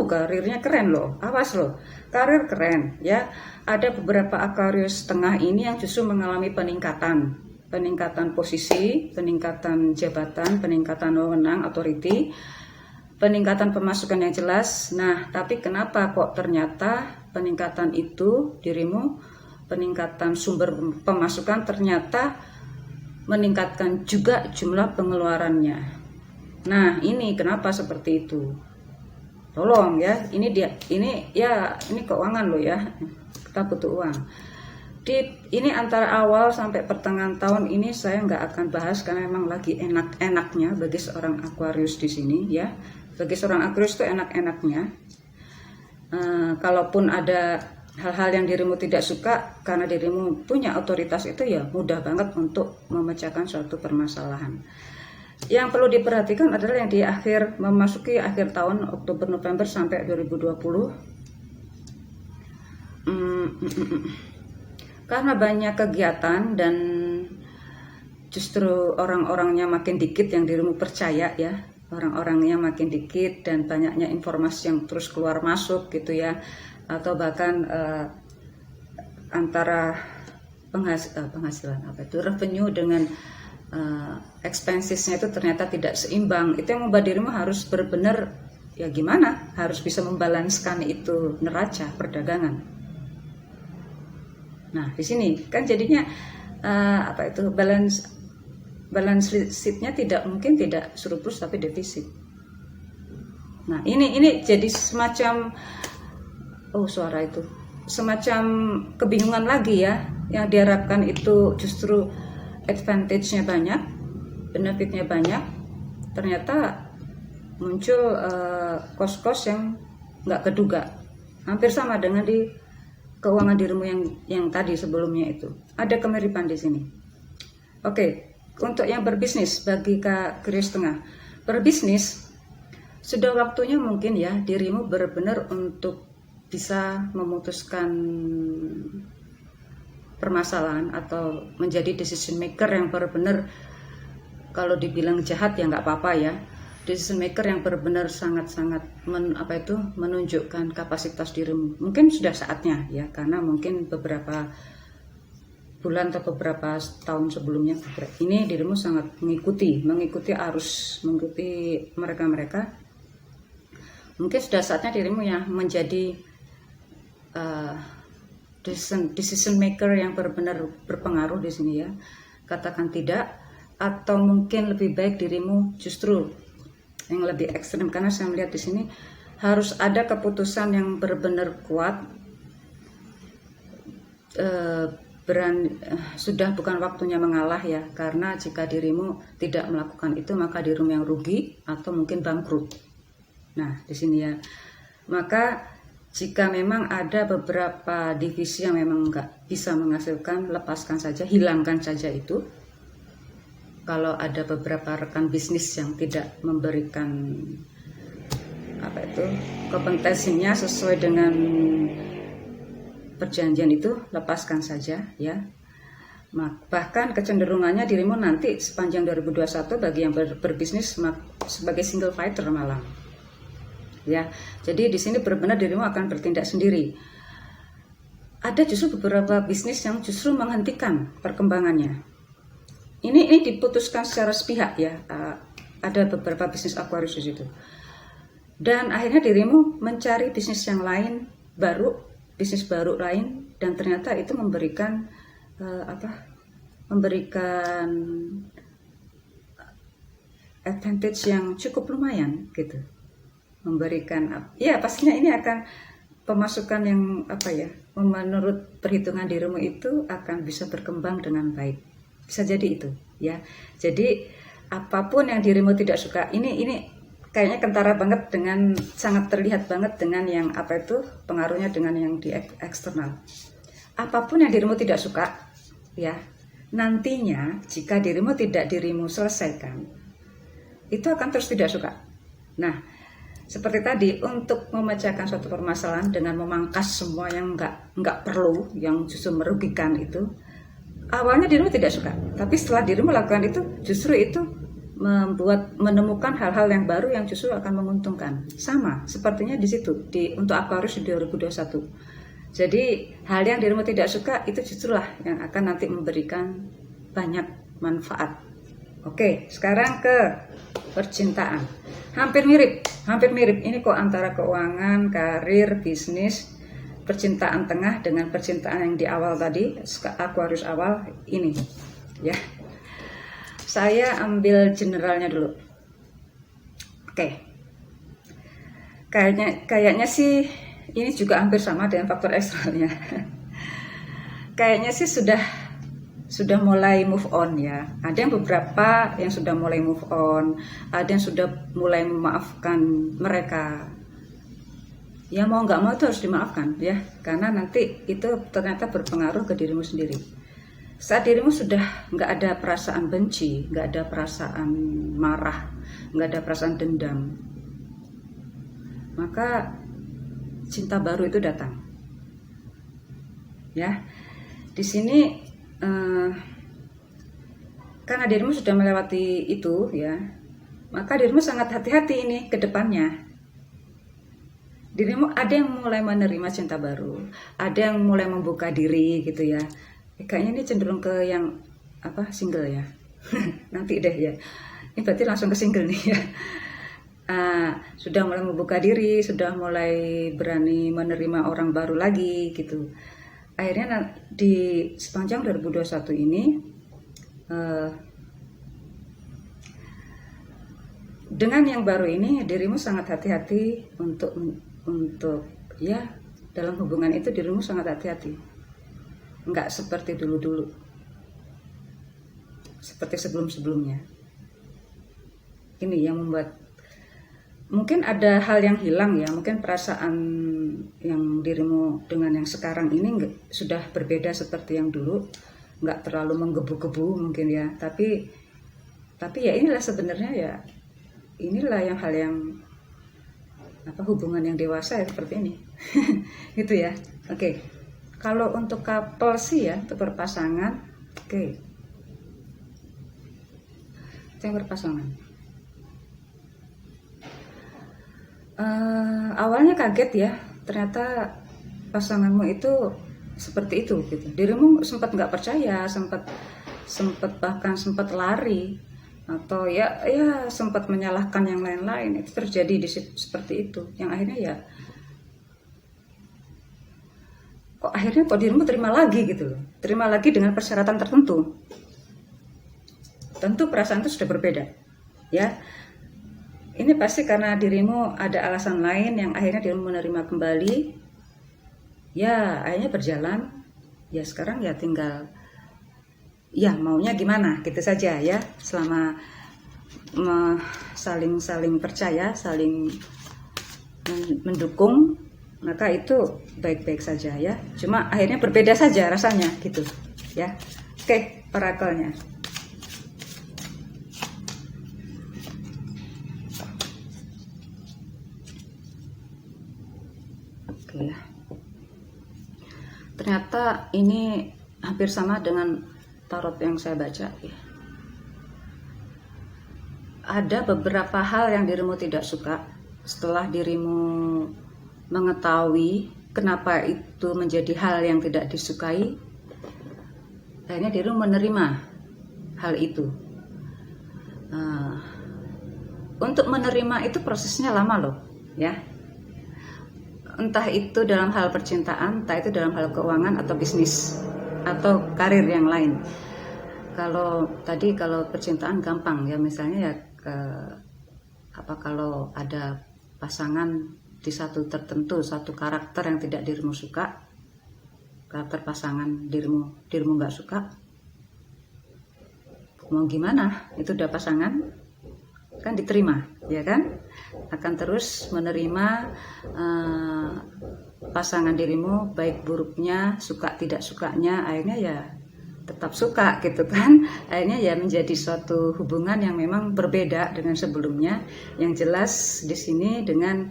karirnya keren loh, awas loh, karir keren ya. Ada beberapa Aquarius tengah ini yang justru mengalami peningkatan posisi, peningkatan jabatan, peningkatan wewenang, authority, peningkatan pemasukan yang jelas. Nah, tapi kenapa kok ternyata peningkatan itu dirimu, peningkatan sumber pemasukan ternyata meningkatkan juga jumlah pengeluarannya. Nah, ini kenapa seperti itu? Tolong ya, ini keuangan loh ya. Kita butuh uang. Ini antara awal sampai pertengahan tahun ini saya nggak akan bahas karena memang lagi enak-enaknya bagi seorang Aquarius di sini ya. Bagi seorang Aquarius itu enak-enaknya. Kalaupun ada hal-hal yang dirimu tidak suka, karena dirimu punya otoritas itu ya mudah banget untuk memecahkan suatu permasalahan. Yang perlu diperhatikan adalah yang di memasuki akhir tahun, Oktober November sampai 2020. Karena banyak kegiatan dan justru orang-orangnya makin dikit yang dirimu percaya ya, orang-orangnya makin dikit dan banyaknya informasi yang terus keluar masuk gitu ya. Atau bahkan antara penghasilan revenue dengan expensesnya itu ternyata tidak seimbang. Itu yang membuat dirimu harus benar-benar ya gimana, harus bisa membalanskan itu neraca perdagangan. Nah, di sini kan jadinya balance balance sheet-nya tidak surplus tapi defisit. Nah, ini jadi semacam semacam kebingungan lagi ya. Yang diharapkan itu justru advantage-nya banyak, benefit-nya banyak. Ternyata muncul kos-kos yang nggak keduga. Hampir sama dengan di keuangan dirimu yang tadi sebelumnya itu. Ada kemiripan di sini. Oke, untuk yang berbisnis bagi Kak Aquarius Tengah. Berbisnis sudah waktunya mungkin ya dirimu benar-benar untuk bisa memutuskan permasalahan atau menjadi decision maker yang benar-benar, kalau dibilang jahat ya nggak apa-apa ya, decision maker yang benar-benar sangat-sangat menunjukkan kapasitas dirimu. Mungkin sudah saatnya ya, karena mungkin beberapa bulan atau beberapa tahun sebelumnya ini dirimu sangat mengikuti arus, mengikuti mereka. Mungkin sudah saatnya dirimu ya menjadi decision maker yang benar-benar berpengaruh di sini ya. Katakan tidak, atau mungkin lebih baik dirimu justru yang lebih ekstrem, karena saya melihat di sini harus ada keputusan yang benar-benar kuat. Sudah bukan waktunya mengalah ya, karena jika dirimu tidak melakukan itu maka dirimu yang rugi atau mungkin bangkrut. Nah, di sini ya. Maka jika memang ada beberapa divisi yang memang nggak bisa menghasilkan, lepaskan saja, hilangkan saja itu. Kalau ada beberapa rekan bisnis yang tidak memberikan kompetensinya sesuai dengan perjanjian itu, lepaskan saja ya. Bahkan kecenderungannya dirimu nanti sepanjang 2021 bagi yang berbisnis sebagai single fighter malah. Ya, jadi di sini benar-benar dirimu akan bertindak sendiri. Ada justru beberapa bisnis yang justru menghentikan perkembangannya. Ini diputuskan secara sepihak ya. Ada beberapa bisnis Aquarius di situ. Dan akhirnya dirimu mencari bisnis yang lain, bisnis baru lain, dan ternyata itu memberikan advantage yang cukup lumayan gitu. Memberikan ya pastinya ini akan pemasukan yang menurut perhitungan dirimu itu akan bisa berkembang dengan baik, bisa jadi itu ya. Jadi apapun yang dirimu tidak suka, ini kayaknya kentara banget dengan, sangat terlihat banget dengan yang pengaruhnya dengan yang di eksternal. Apapun yang dirimu tidak suka ya, nantinya jika dirimu tidak selesaikan, itu akan terus tidak suka. Nah, seperti tadi, untuk memecahkan suatu permasalahan dengan memangkas semua yang nggak perlu, yang justru merugikan itu, awalnya dirimu tidak suka, tapi setelah dirimu melakukan itu, justru itu menemukan hal-hal yang baru yang justru akan menguntungkan. Sama sepertinya di situ untuk Aquarius di 2021. Jadi hal yang dirimu tidak suka itu justrulah yang akan nanti memberikan banyak manfaat. Oke, sekarang ke percintaan. Hampir mirip. Ini kok antara keuangan, karir, bisnis, percintaan tengah dengan percintaan yang di awal tadi, Aquarius awal ini. Ya. Saya ambil generalnya dulu. Oke. Kayaknya sih ini juga hampir sama dengan faktor eksternalnya. Kayaknya sih sudah mulai move on ya. Ada yang beberapa yang sudah mulai move on, ada yang sudah mulai memaafkan mereka. Ya mau nggak mau itu harus dimaafkan ya, karena nanti itu ternyata berpengaruh ke dirimu sendiri. Saat dirimu sudah nggak ada perasaan benci, nggak ada perasaan marah, nggak ada perasaan dendam, maka cinta baru itu datang. Ya, di sini karena dirimu sudah melewati itu ya, maka dirimu sangat hati-hati ini ke depannya. Dirimu ada yang mulai menerima cinta baru, ada yang mulai membuka diri gitu ya. Kayaknya ini cenderung ke yang single ya. Nanti deh ya. Ini berarti langsung ke single nih ya. Sudah mulai membuka diri, sudah mulai berani menerima orang baru lagi gitu. Akhirnya di sepanjang 2021 ini dengan yang baru ini dirimu sangat hati-hati untuk ya, dalam hubungan itu dirimu sangat hati-hati, nggak seperti dulu-dulu, seperti sebelum-sebelumnya. Ini yang membuat mungkin ada hal yang hilang ya, mungkin perasaan yang dirimu dengan yang sekarang ini sudah berbeda seperti yang dulu, nggak terlalu menggebu-gebu mungkin ya, tapi ya inilah sebenarnya ya, inilah yang hal yang hubungan yang dewasa ya, seperti ini. Gitu ya. Oke. Kalau untuk couple sih ya, untuk berpasangan, oke. Yang berpasangan. Awalnya kaget ya, ternyata pasanganmu itu seperti itu gitu. Dirimu sempat nggak percaya, sempat bahkan sempat lari, atau ya sempat menyalahkan yang lain-lain. Itu terjadi di seperti itu, yang akhirnya ya kok dirimu terima lagi gitu loh, terima lagi dengan persyaratan tertentu. Tentu perasaan itu sudah berbeda ya. Ini pasti karena dirimu ada alasan lain yang akhirnya dirimu menerima kembali. Ya, akhirnya berjalan. Ya sekarang ya tinggal ya maunya gimana, gitu saja ya. Selama saling percaya, saling mendukung, maka itu baik-baik saja ya. Cuma akhirnya berbeda saja rasanya gitu ya. Oke, orakelnya. Oke. Ternyata ini hampir sama dengan tarot yang saya baca ya. Ada beberapa hal yang dirimu tidak suka. Setelah dirimu mengetahui kenapa itu menjadi hal yang tidak disukai, akhirnya dirimu menerima hal itu. Untuk menerima itu prosesnya lama loh ya. Entah itu dalam hal percintaan, entah itu dalam hal keuangan atau bisnis atau karir yang lain. Kalau percintaan gampang ya, misalnya ya kalau ada pasangan di satu karakter yang tidak dirimu suka, karakter pasangan dirimu nggak suka, mau gimana? Itu udah pasangan, kan diterima, ya kan? Akan terus menerima pasangan dirimu, baik buruknya, suka tidak sukanya, akhirnya ya tetap suka gitu kan. Akhirnya ya menjadi suatu hubungan yang memang berbeda dengan sebelumnya. Yang jelas di sini dengan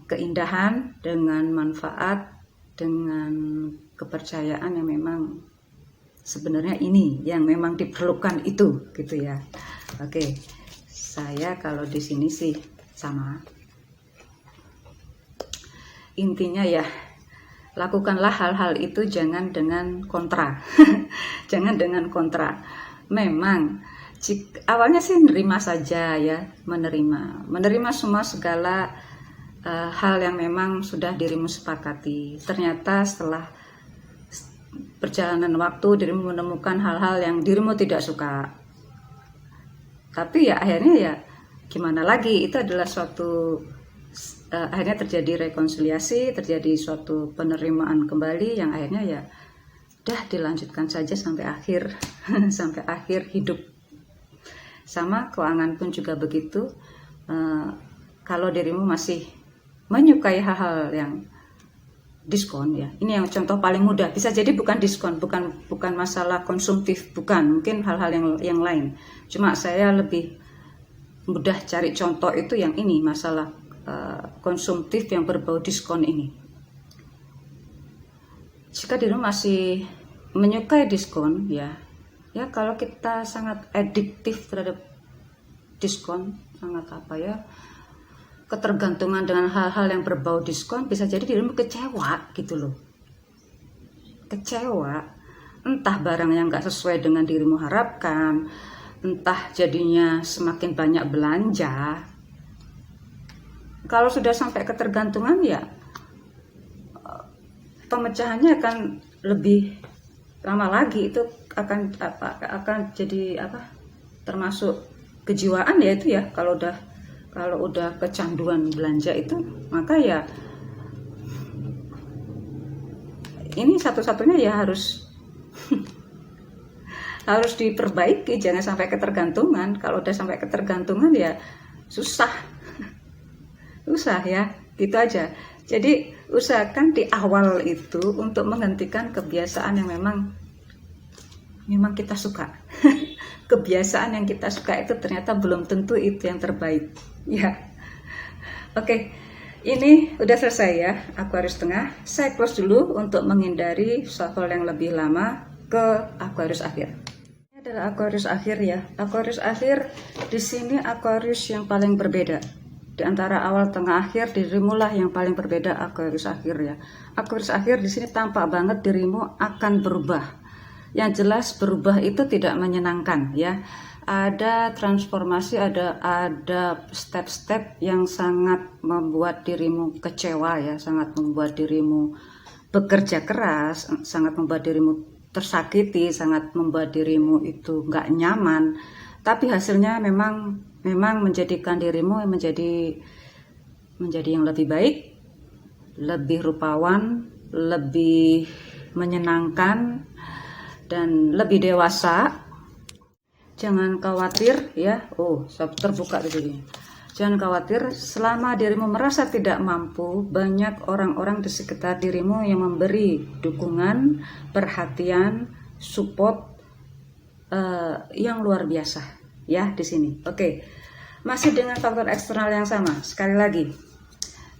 keindahan, dengan manfaat, dengan kepercayaan yang memang sebenarnya ini yang memang diperlukan itu gitu ya. Oke. Saya kalau di sini sih sama. Intinya ya, lakukanlah hal-hal itu jangan dengan kontra. Jangan dengan kontra. Memang awalnya sih menerima saja ya, menerima semua segala hal yang memang sudah dirimu sepakati. Ternyata setelah perjalanan waktu dirimu menemukan hal-hal yang dirimu tidak suka. Tapi ya akhirnya ya gimana lagi, itu adalah suatu akhirnya terjadi rekonsiliasi, terjadi suatu penerimaan kembali yang akhirnya ya udah dilanjutkan saja sampai akhir sampai akhir hidup. Sama keuangan pun juga begitu. Kalau dirimu masih menyukai hal-hal yang diskon ya, ini yang contoh paling mudah, bisa jadi bukan diskon, bukan masalah konsumtif, bukan, mungkin hal-hal yang lain. Cuma saya lebih mudah cari contoh itu yang ini, masalah konsumtif yang berbau diskon ini. Jika dirimu masih menyukai diskon ya kalau kita sangat adiktif terhadap diskon, sangat ketergantungan dengan hal-hal yang berbau diskon, bisa jadi dirimu kecewa gitu loh. Kecewa, entah barang yang gak sesuai dengan dirimu harapkan, entah jadinya semakin banyak belanja. Kalau sudah sampai ketergantungan ya pemecahannya akan lebih lama lagi, itu akan jadi termasuk kejiwaan ya itu ya, kalau udah kecanduan belanja itu, maka ya ini satu-satunya ya harus harus diperbaiki, jangan sampai ketergantungan. Kalau udah sampai ketergantungan ya susah ya, gitu aja. Jadi usahakan di awal itu untuk menghentikan kebiasaan yang memang kita suka. Kebiasaan yang kita suka itu ternyata belum tentu itu yang terbaik ya. Oke, ini udah selesai ya, Aquarius tengah. Saya close dulu untuk menghindari shuffle yang lebih lama ke Aquarius akhir. Ini adalah Aquarius akhir ya. Aquarius akhir di sini Aquarius yang paling berbeda. Di antara awal, tengah, akhir, dirimu lah yang paling berbeda Aquarius akhir ya. Aquarius akhir di sini tampak banget dirimu akan berubah. Yang jelas berubah itu tidak menyenangkan ya. Ada transformasi, ada step-step yang sangat membuat dirimu kecewa ya, sangat membuat dirimu bekerja keras, sangat membuat dirimu tersakiti, sangat membuat dirimu itu nggak nyaman. Tapi hasilnya memang menjadikan dirimu menjadi yang lebih baik, lebih rupawan, lebih menyenangkan, dan lebih dewasa. Jangan khawatir ya. Terbuka di sini. Jangan khawatir, selama dirimu merasa tidak mampu, banyak orang-orang di sekitar dirimu yang memberi dukungan, perhatian, support yang luar biasa ya di sini. Oke. Masih dengan faktor eksternal yang sama. Sekali lagi,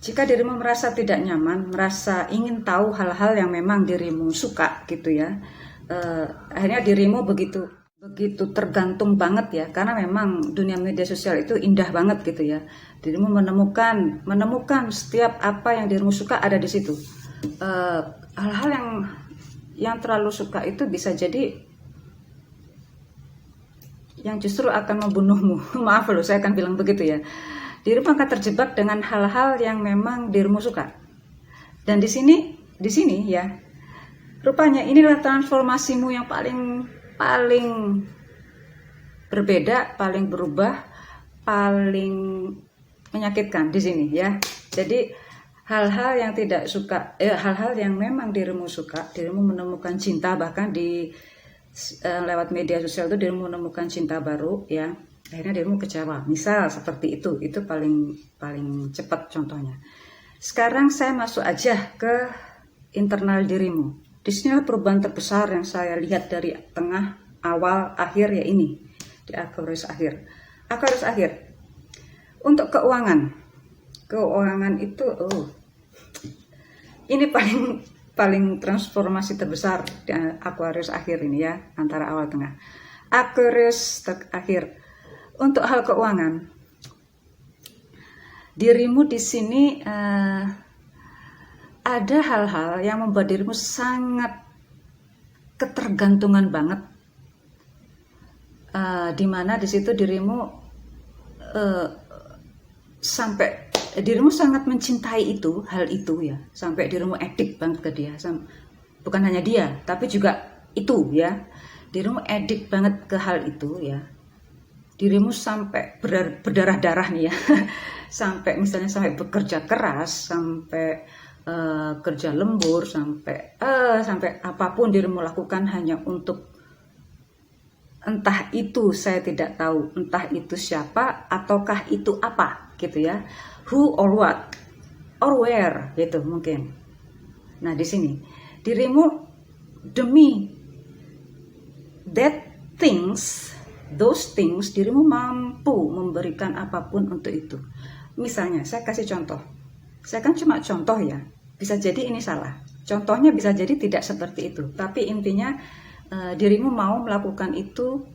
jika dirimu merasa tidak nyaman, merasa ingin tahu hal-hal yang memang dirimu suka gitu ya, akhirnya dirimu begitu tergantung banget ya, karena memang dunia media sosial itu indah banget gitu ya. Dirimu menemukan setiap apa yang dirimu suka ada di situ. Hal-hal yang terlalu suka itu bisa jadi yang justru akan membunuhmu. Maaf loh, saya akan bilang begitu ya. Dirimu akan terjebak dengan hal-hal yang memang dirimu suka. Dan di sini ya, rupanya inilah transformasimu yang paling berbeda, paling berubah, paling menyakitkan di sini ya. Jadi hal-hal yang tidak suka, hal-hal yang memang dirimu suka, dirimu menemukan cinta, bahkan lewat media sosial itu dirimu menemukan cinta baru ya, akhirnya dirimu kecewa. Misal seperti itu paling cepat contohnya. Sekarang saya masuk aja ke internal dirimu. Di sini perubahan terbesar yang saya lihat dari tengah, awal, akhir ya ini di Aquarius akhir. Aquarius akhir untuk keuangan itu ini paling transformasi terbesar di Aquarius akhir ini ya, antara awal tengah. Aquarius akhir untuk hal keuangan, dirimu di sini ada hal-hal yang membuat dirimu sangat ketergantungan banget, dimana di situ dirimu sampai dirimu sangat mencintai hal itu ya, sampai dirimu edik banget ke dia. Bukan hanya dia, tapi juga itu ya, dirimu edik banget ke hal itu ya. Dirimu sampai berdarah-darah nih ya. sampai bekerja keras, sampai kerja lembur, sampai apapun dirimu lakukan hanya untuk, entah itu saya tidak tahu, entah itu siapa ataukah itu apa gitu ya, who or what or where gitu mungkin. Nah di sini dirimu demi those things dirimu mampu memberikan apapun untuk itu. Misalnya saya kasih contoh, saya kan cuma contoh ya, bisa jadi ini salah, contohnya bisa jadi tidak seperti itu, tapi intinya dirimu mau melakukan itu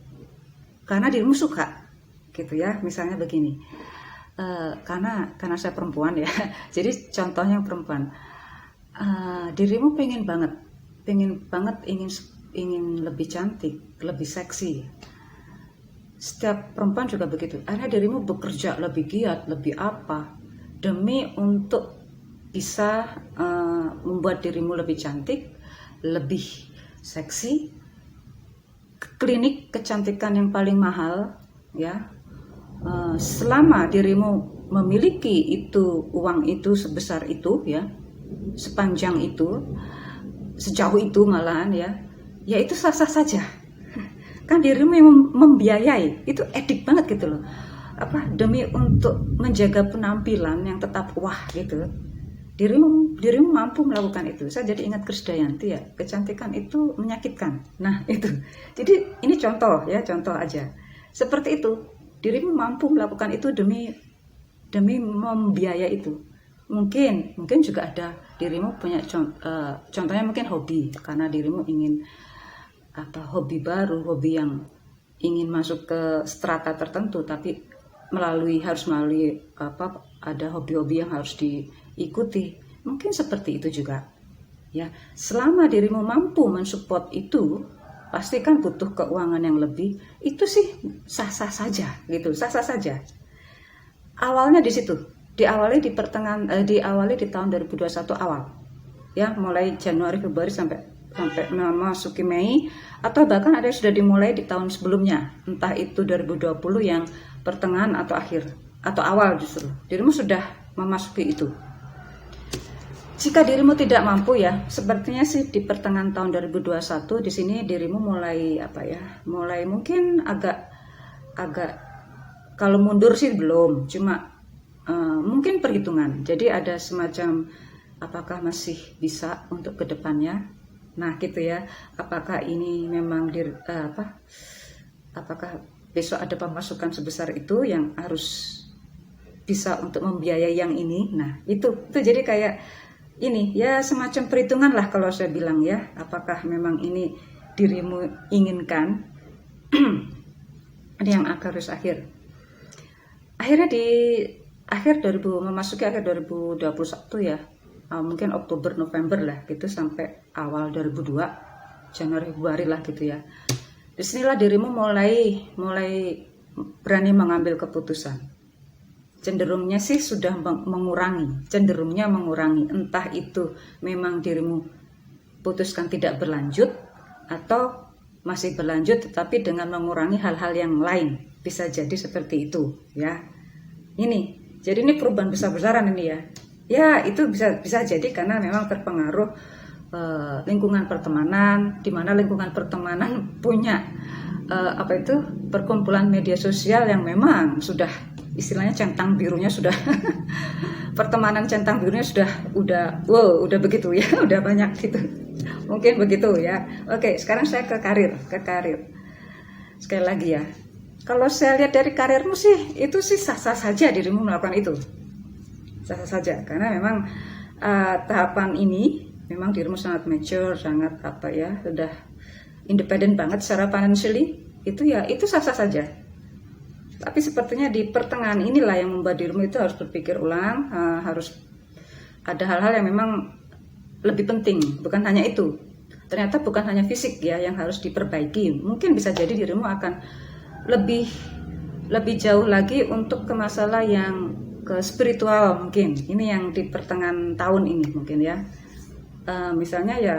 karena dirimu suka gitu ya. Misalnya begini, karena saya perempuan ya jadi contohnya perempuan, dirimu pengen banget ingin lebih cantik, lebih seksi. Setiap perempuan juga begitu, akhirnya dirimu bekerja lebih giat, lebih apa, demi untuk bisa membuat dirimu lebih cantik, lebih seksi, ke klinik kecantikan yang paling mahal ya, selama dirimu memiliki itu uang itu sebesar itu ya, sepanjang itu, sejauh itu malahan ya, ya itu sah-sah saja. Kan dirimu yang membiayai, itu edik banget gitu loh. Demi untuk menjaga penampilan yang tetap wah gitu. Dirimu mampu melakukan itu. Saya jadi ingat Krisdayanti ya, kecantikan itu menyakitkan. Nah itu. Jadi ini contoh ya, contoh aja. Seperti itu, dirimu mampu melakukan itu demi membiayai itu. Mungkin juga ada dirimu punya contohnya mungkin hobi, karena dirimu ingin hobi baru, hobi yang ingin masuk ke strata tertentu, tapi harus melalui ada hobi-hobi yang harus diikuti. Mungkin seperti itu juga ya. Selama dirimu mampu mensupport itu, pasti kan butuh keuangan yang lebih, itu sih sah-sah saja gitu, sah-sah saja. Awalnya di situ, diawali di tahun 2021 awal ya, mulai Januari Februari sampai memasuki Mei, atau bahkan ada yang sudah dimulai di tahun sebelumnya, entah itu 2020 yang pertengahan atau akhir atau awal, justru dirimu sudah memasuki itu. Jika dirimu tidak mampu ya, sepertinya sih di pertengahan tahun 2021 di sini dirimu mulai mulai mungkin agak kalau mundur sih belum, cuma mungkin perhitungan. Jadi ada semacam apakah masih bisa untuk kedepannya. Nah gitu ya, apakah ini memang apakah besok ada pemasukan sebesar itu yang harus bisa untuk membiayai yang ini. Nah itu jadi kayak ini ya, semacam perhitungan lah kalau saya bilang ya, apakah memang ini dirimu inginkan. Ini yang harus akhir. Akhirnya memasuki akhir 2021 ya, mungkin Oktober November lah gitu, sampai awal 2002 Januari Februari lah gitu ya. Disinilah dirimu mulai berani mengambil keputusan. Cenderungnya sih sudah cenderungnya mengurangi. Entah itu memang dirimu putuskan tidak berlanjut, atau masih berlanjut tetapi dengan mengurangi hal-hal yang lain. Bisa jadi seperti itu ya. Jadi ini perubahan besar-besaran ini ya. Ya itu bisa jadi karena memang terpengaruh lingkungan pertemanan, di mana lingkungan pertemanan punya perkumpulan media sosial yang memang sudah istilahnya centang birunya sudah pertemanan centang birunya udah begitu ya, udah banyak gitu. Mungkin begitu ya. Oke, sekarang saya ke karir. Sekali lagi ya, kalau saya lihat dari karirmu sih, itu sih sah-sah saja dirimu melakukan itu. Sah-sah saja, karena memang tahapan ini memang dirimu sangat mature, sangat sudah independen banget secara financially. Itu sah-sah saja. Tapi sepertinya di pertengahan inilah yang membuat dirimu itu harus berpikir ulang, harus ada hal-hal yang memang lebih penting, bukan hanya itu. Ternyata bukan hanya fisik ya yang harus diperbaiki. Mungkin bisa jadi dirimu akan lebih jauh lagi untuk ke masalah yang ke spiritual mungkin. Ini yang di pertengahan tahun ini mungkin ya. Misalnya ya,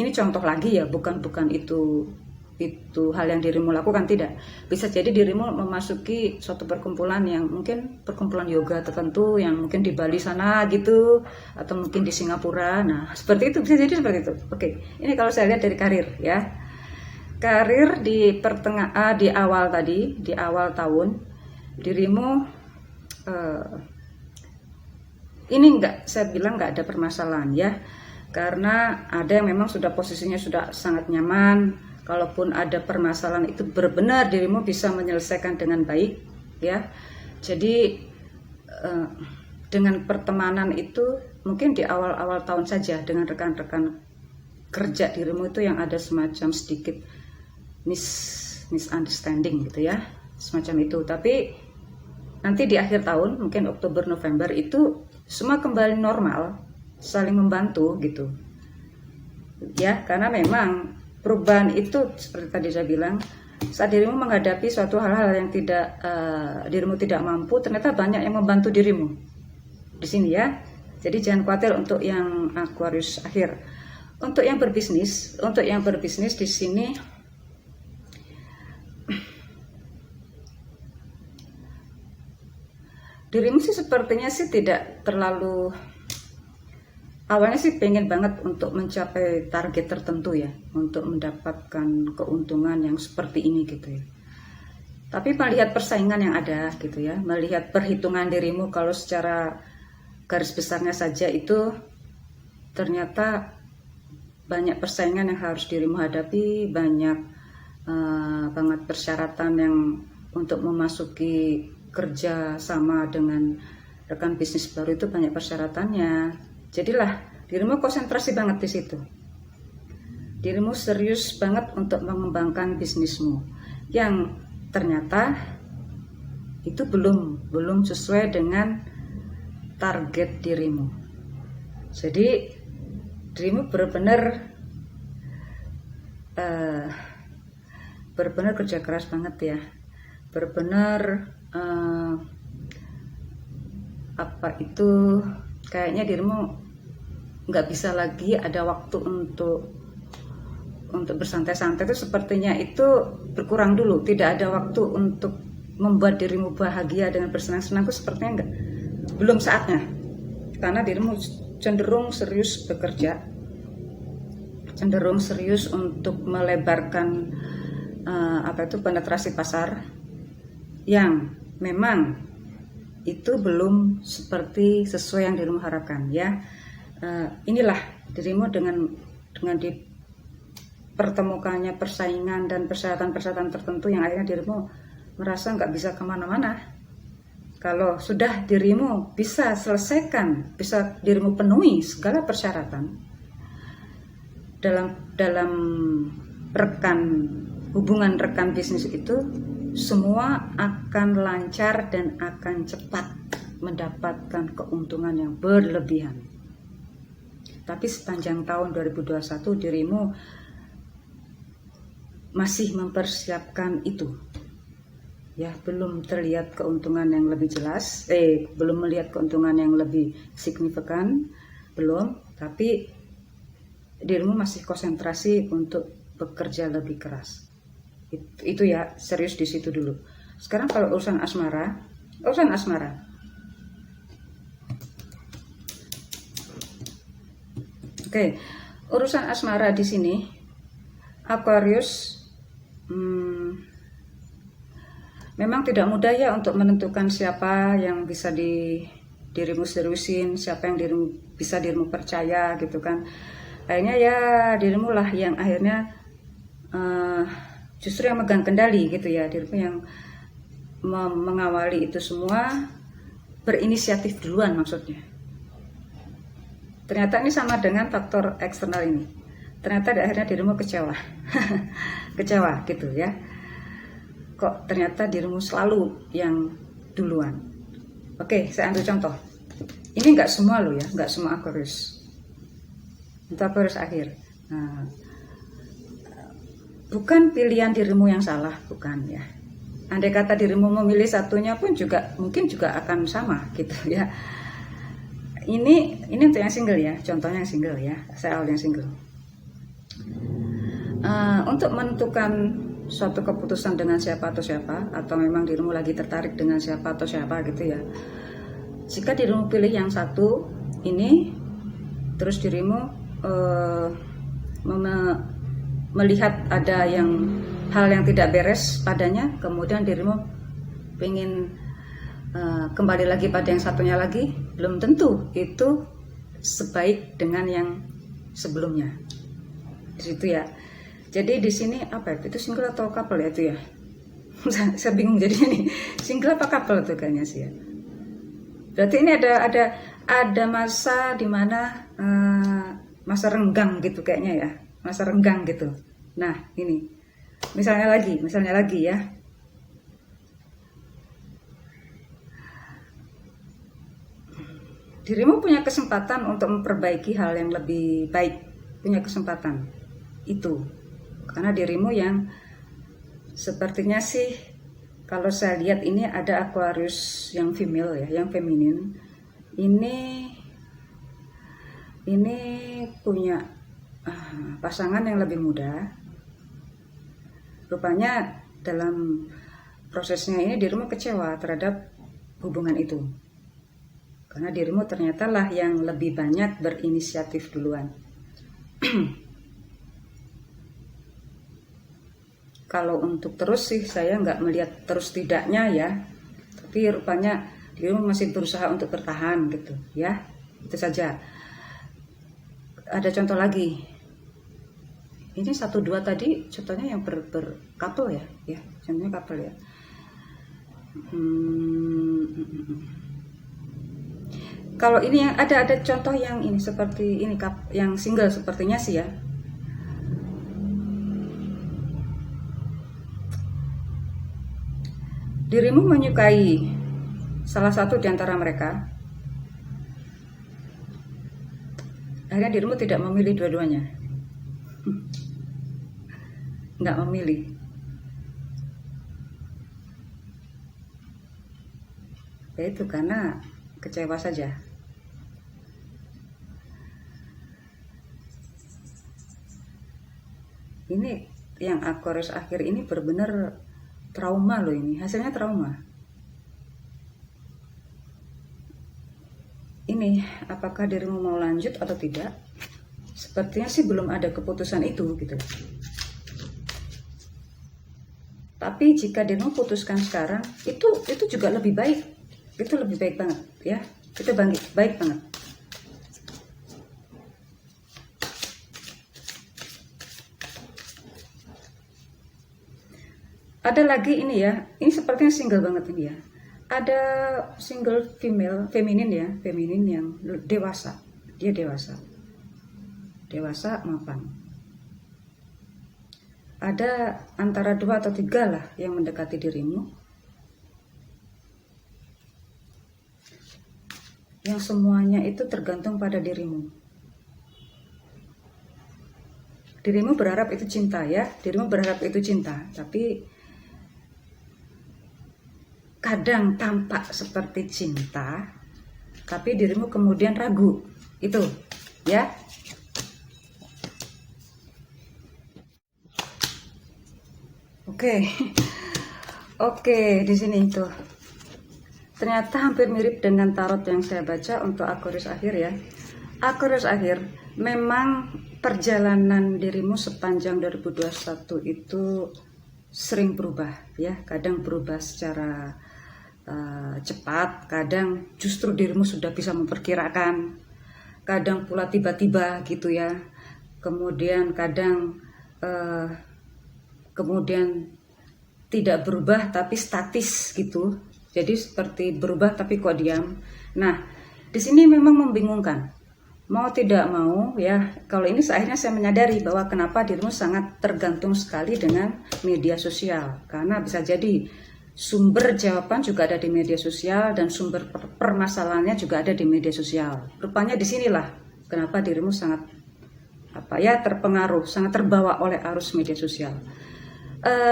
ini contoh lagi ya, bukan itu hal yang dirimu lakukan, tidak. Bisa jadi dirimu memasuki suatu perkumpulan yang mungkin perkumpulan yoga tertentu yang mungkin di Bali sana gitu, atau mungkin di Singapura. Nah seperti itu, bisa jadi seperti itu. Oke, ini kalau saya lihat dari karir ya. Karir di awal tahun dirimu ini saya bilang nggak ada permasalahan ya, karena ada yang memang sudah posisinya sudah sangat nyaman. Kalaupun ada permasalahan itu benar dirimu bisa menyelesaikan dengan baik ya. Jadi dengan pertemanan itu mungkin di awal-awal tahun saja dengan rekan-rekan kerja dirimu itu yang ada semacam sedikit misunderstanding gitu ya, semacam itu. Tapi nanti di akhir tahun mungkin Oktober November itu semua kembali normal, saling membantu gitu ya. Karena memang perubahan itu seperti tadi saya bilang, saat dirimu menghadapi suatu hal-hal yang dirimu tidak mampu, ternyata banyak yang membantu dirimu di sini ya. Jadi jangan khawatir untuk yang Aquarius akhir. Untuk yang berbisnis di sini Dirimu sih sepertinya sih tidak terlalu, awalnya sih pengen banget untuk mencapai target tertentu ya, untuk mendapatkan keuntungan yang seperti ini gitu ya. Tapi melihat persaingan yang ada gitu ya, melihat perhitungan dirimu, kalau secara garis besarnya saja itu ternyata banyak persaingan yang harus dirimu hadapi, banyak banget persyaratan yang untuk memasuki kerja sama dengan rekan bisnis baru itu banyak persyaratannya. Jadilah dirimu konsentrasi banget di situ. Dirimu serius banget untuk mengembangkan bisnismu yang ternyata itu belum sesuai dengan target dirimu. Jadi dirimu benar-benar kerja keras banget ya, benar-benar kayaknya dirimu nggak bisa lagi ada waktu untuk bersantai-santai, itu sepertinya itu berkurang dulu. Tidak ada waktu untuk membuat dirimu bahagia dengan bersenang-senang, itu sepertinya belum saatnya, karena dirimu cenderung serius bekerja, cenderung serius untuk melebarkan penetrasi pasar yang memang itu belum seperti sesuai yang dirimu harapkan ya. Inilah dirimu dengan dipertemukannya persaingan dan persyaratan-persyaratan tertentu yang akhirnya dirimu merasa nggak bisa kemana-mana. Kalau sudah dirimu bisa selesaikan, bisa dirimu penuhi segala persyaratan dalam hubungan rekan bisnis itu, semua akan lancar dan akan cepat mendapatkan keuntungan yang berlebihan. Tapi sepanjang tahun 2021 dirimu masih mempersiapkan itu ya, belum terlihat keuntungan yang lebih jelas, belum melihat keuntungan yang lebih signifikan, belum, tapi dirimu masih konsentrasi untuk bekerja lebih keras. Itu ya, serius di situ dulu. Sekarang kalau urusan asmara. Oke, urusan asmara di sini Aquarius memang tidak mudah ya untuk menentukan siapa yang bisa dirimu seriusin, siapa yang bisa dirimu percaya gitu kan. Akhirnya ya dirimu lah yang akhirnya justru yang megang kendali gitu ya, dirimu yang mengawali itu semua, berinisiatif duluan maksudnya. Ternyata ini sama dengan faktor eksternal ini. Ternyata akhirnya dirimu kecewa. Kecewa gitu ya. Kok ternyata dirimu selalu yang duluan. Oke, saya ambil contoh. Ini nggak semua loh ya, nggak semua Aquarius. Itu Aquarius akhir. Nah, bukan pilihan dirimu yang salah, bukan ya. Andai kata dirimu memilih satunya pun juga mungkin juga akan sama gitu ya. Ini untuk yang single ya, contohnya yang single ya. Saya awal yang single. Untuk menentukan suatu keputusan dengan siapa, atau memang dirimu lagi tertarik dengan siapa atau siapa gitu ya. Jika dirimu pilih yang satu ini, terus dirimu melihat ada hal yang tidak beres padanya, kemudian dirimu pengen kembali lagi pada yang satunya lagi, belum tentu itu sebaik dengan yang sebelumnya. Di situ ya. Jadi di sini apa itu single atau couple ya itu ya? Saya bingung jadinya nih. Single apa couple tuh kayaknya sih ya. Berarti ini ada masa dimana masa renggang gitu kayaknya ya, masa renggang gitu. Nah ini misalnya lagi ya, dirimu punya kesempatan untuk memperbaiki hal yang lebih baik, punya kesempatan itu, karena dirimu yang sepertinya sih kalau saya lihat ini ada Aquarius yang female ya, yang feminin. Ini punya pasangan yang lebih muda. Rupanya dalam prosesnya ini dirimu kecewa terhadap hubungan itu. Karena dirimu ternyata lah yang lebih banyak berinisiatif duluan. Kalau untuk terus sih saya nggak melihat terus tidaknya ya, tapi rupanya dirimu masih berusaha untuk bertahan gitu ya, itu saja. Ada contoh lagi, ini 1, 2 tadi contohnya yang couple ya contohnya couple ya. Kalau ini yang ada contoh yang ini seperti ini, yang single sepertinya sih ya. Dirimu menyukai salah satu di antara mereka, akhirnya dirimu tidak memilih dua-duanya. Nggak memilih. Ya itu karena kecewa saja. Ini yang Aquarius akhir ini benar-benar trauma loh, ini hasilnya trauma. Ini apakah dirimu mau lanjut atau tidak? Sepertinya sih belum ada keputusan itu gitu. Tapi jika dirimu putuskan sekarang, itu juga lebih baik. Itu lebih baik banget ya. Itu baik banget. Ada lagi ini ya, ini sepertinya single banget ini ya. Ada single feminin yang dewasa. Dia dewasa mapan. Ada antara 2 atau 3 lah yang mendekati dirimu, yang semuanya itu tergantung pada dirimu. Dirimu berharap itu cinta ya, tapi kadang tampak seperti cinta, tapi dirimu kemudian ragu. Itu ya. Oke, di sini itu. Ternyata hampir mirip dengan tarot yang saya baca untuk Aquarius akhir ya. Aquarius akhir, memang perjalanan dirimu sepanjang 2021 itu sering berubah ya, kadang berubah secara cepat, kadang justru dirimu sudah bisa memperkirakan, kadang pula tiba-tiba gitu ya, kemudian kadang tidak berubah tapi statis gitu, jadi seperti berubah tapi kok diam. Nah di sini memang membingungkan, mau tidak mau ya. Kalau ini akhirnya saya menyadari bahwa kenapa dirimu sangat tergantung sekali dengan media sosial, karena bisa jadi sumber jawaban juga ada di media sosial dan sumber permasalahannya juga ada di media sosial. Rupanya disinilah kenapa dirimu sangat terpengaruh, sangat terbawa oleh arus media sosial.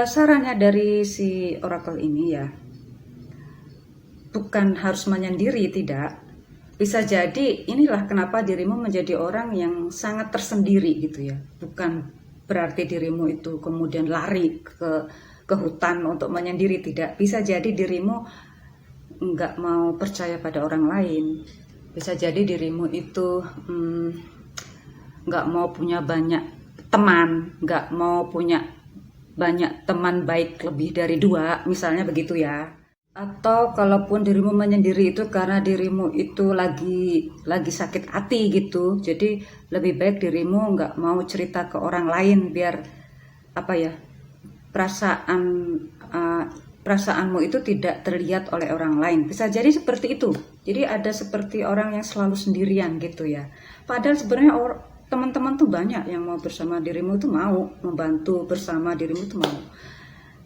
Sarannya dari si oracle ini ya, bukan harus menyendiri, tidak. Bisa jadi inilah kenapa dirimu menjadi orang yang sangat tersendiri gitu ya. Bukan berarti dirimu itu kemudian lari ke hutan untuk menyendiri, tidak. Bisa jadi dirimu nggak mau percaya pada orang lain. Bisa jadi dirimu itu nggak mau punya banyak teman, nggak mau punya banyak teman baik lebih dari 2, misalnya begitu ya. Atau kalaupun dirimu menyendiri itu karena dirimu itu lagi sakit hati gitu, jadi lebih baik dirimu nggak mau cerita ke orang lain biar perasaanmu itu tidak terlihat oleh orang lain. Bisa jadi seperti itu. Jadi ada seperti orang yang selalu sendirian gitu ya. Padahal sebenarnya teman-teman tuh banyak yang mau bersama dirimu, tuh mau membantu bersama dirimu, tuh mau.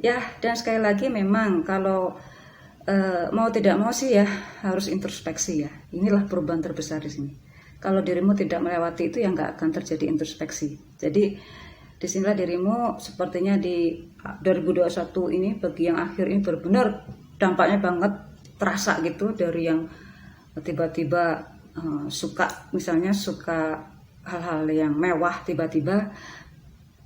Ya, dan sekali lagi memang kalau mau tidak mau sih ya harus introspeksi ya. Inilah perubahan terbesar di sini. Kalau dirimu tidak melewati itu ya nggak akan terjadi introspeksi. Jadi disinilah dirimu sepertinya di 2021 ini, bagi yang akhir ini benar-benar dampaknya banget terasa gitu, dari yang tiba-tiba suka hal-hal yang mewah, tiba-tiba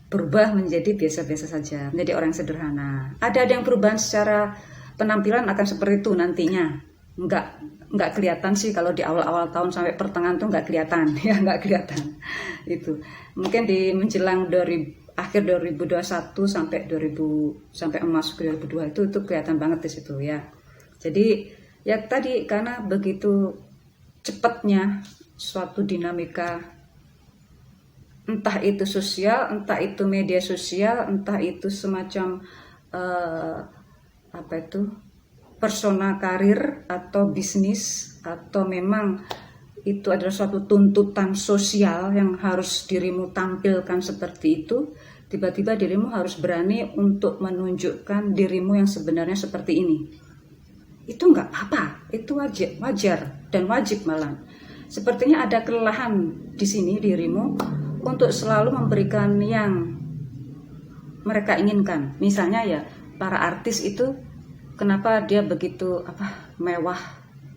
berubah menjadi biasa-biasa saja, menjadi orang sederhana. Ada yang perubahan secara penampilan akan seperti itu nantinya nggak kelihatan sih kalau di awal-awal tahun sampai pertengahan tuh nggak kelihatan ya, nggak kelihatan. Itu mungkin di menjelang dari akhir 2021 sampai sampai masuk ke 2002 itu kelihatan banget di situ ya. Jadi ya tadi karena begitu cepatnya suatu dinamika, entah itu sosial, entah itu media sosial, entah itu semacam persona karir atau bisnis, atau memang itu adalah suatu tuntutan sosial yang harus dirimu tampilkan seperti itu, tiba-tiba dirimu harus berani untuk menunjukkan dirimu yang sebenarnya seperti ini. Itu nggak apa-apa, itu wajar dan wajib malah. Sepertinya ada kelelahan di sini dirimu untuk selalu memberikan yang mereka inginkan. Misalnya ya, para artis itu kenapa dia begitu mewah,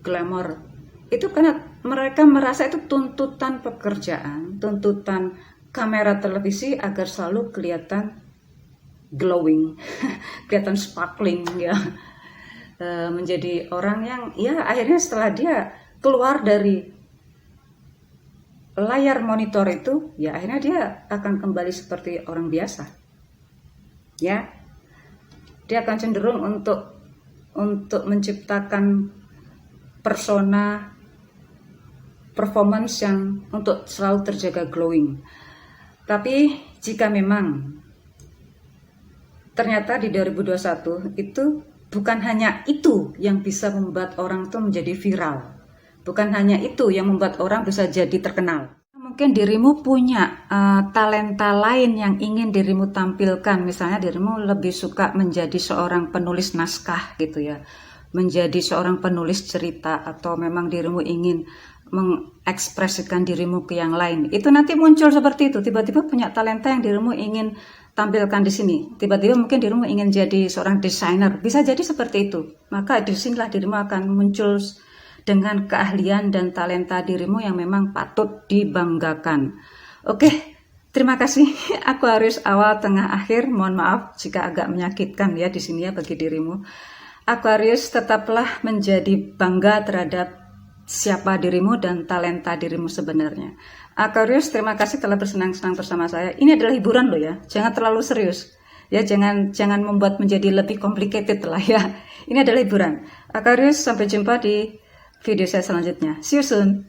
glamor? Itu karena mereka merasa itu tuntutan pekerjaan, tuntutan kamera televisi agar selalu kelihatan glowing, kelihatan sparkling ya. Menjadi orang yang ya akhirnya setelah dia keluar dari layar monitor itu, ya akhirnya dia akan kembali seperti orang biasa. Ya. Dia akan cenderung untuk menciptakan persona performance yang untuk selalu terjaga glowing. Tapi jika memang ternyata di 2021 itu bukan hanya itu yang bisa membuat orang itu menjadi viral. Bukan hanya itu yang membuat orang bisa jadi terkenal. Mungkin dirimu punya talenta lain yang ingin dirimu tampilkan. Misalnya dirimu lebih suka menjadi seorang penulis naskah gitu ya. Menjadi seorang penulis cerita, atau memang dirimu ingin mengekspresikan dirimu ke yang lain. Itu nanti muncul seperti itu. Tiba-tiba punya talenta yang dirimu ingin tampilkan di sini. Tiba-tiba mungkin dirimu ingin jadi seorang desainer. Bisa jadi seperti itu. Maka di sinilah dirimu akan muncul dengan keahlian dan talenta dirimu yang memang patut dibanggakan. Oke, terima kasih. Aquarius awal, tengah, akhir. Mohon maaf jika agak menyakitkan ya di sini ya bagi dirimu. Aquarius, tetaplah menjadi bangga terhadap siapa dirimu dan talenta dirimu sebenarnya. Aquarius, terima kasih telah bersenang-senang bersama saya. Ini adalah hiburan loh ya, jangan terlalu serius. Ya, jangan membuat menjadi lebih complicated lah ya. Ini adalah hiburan. Aquarius, sampai jumpa di video saya selanjutnya. See you soon.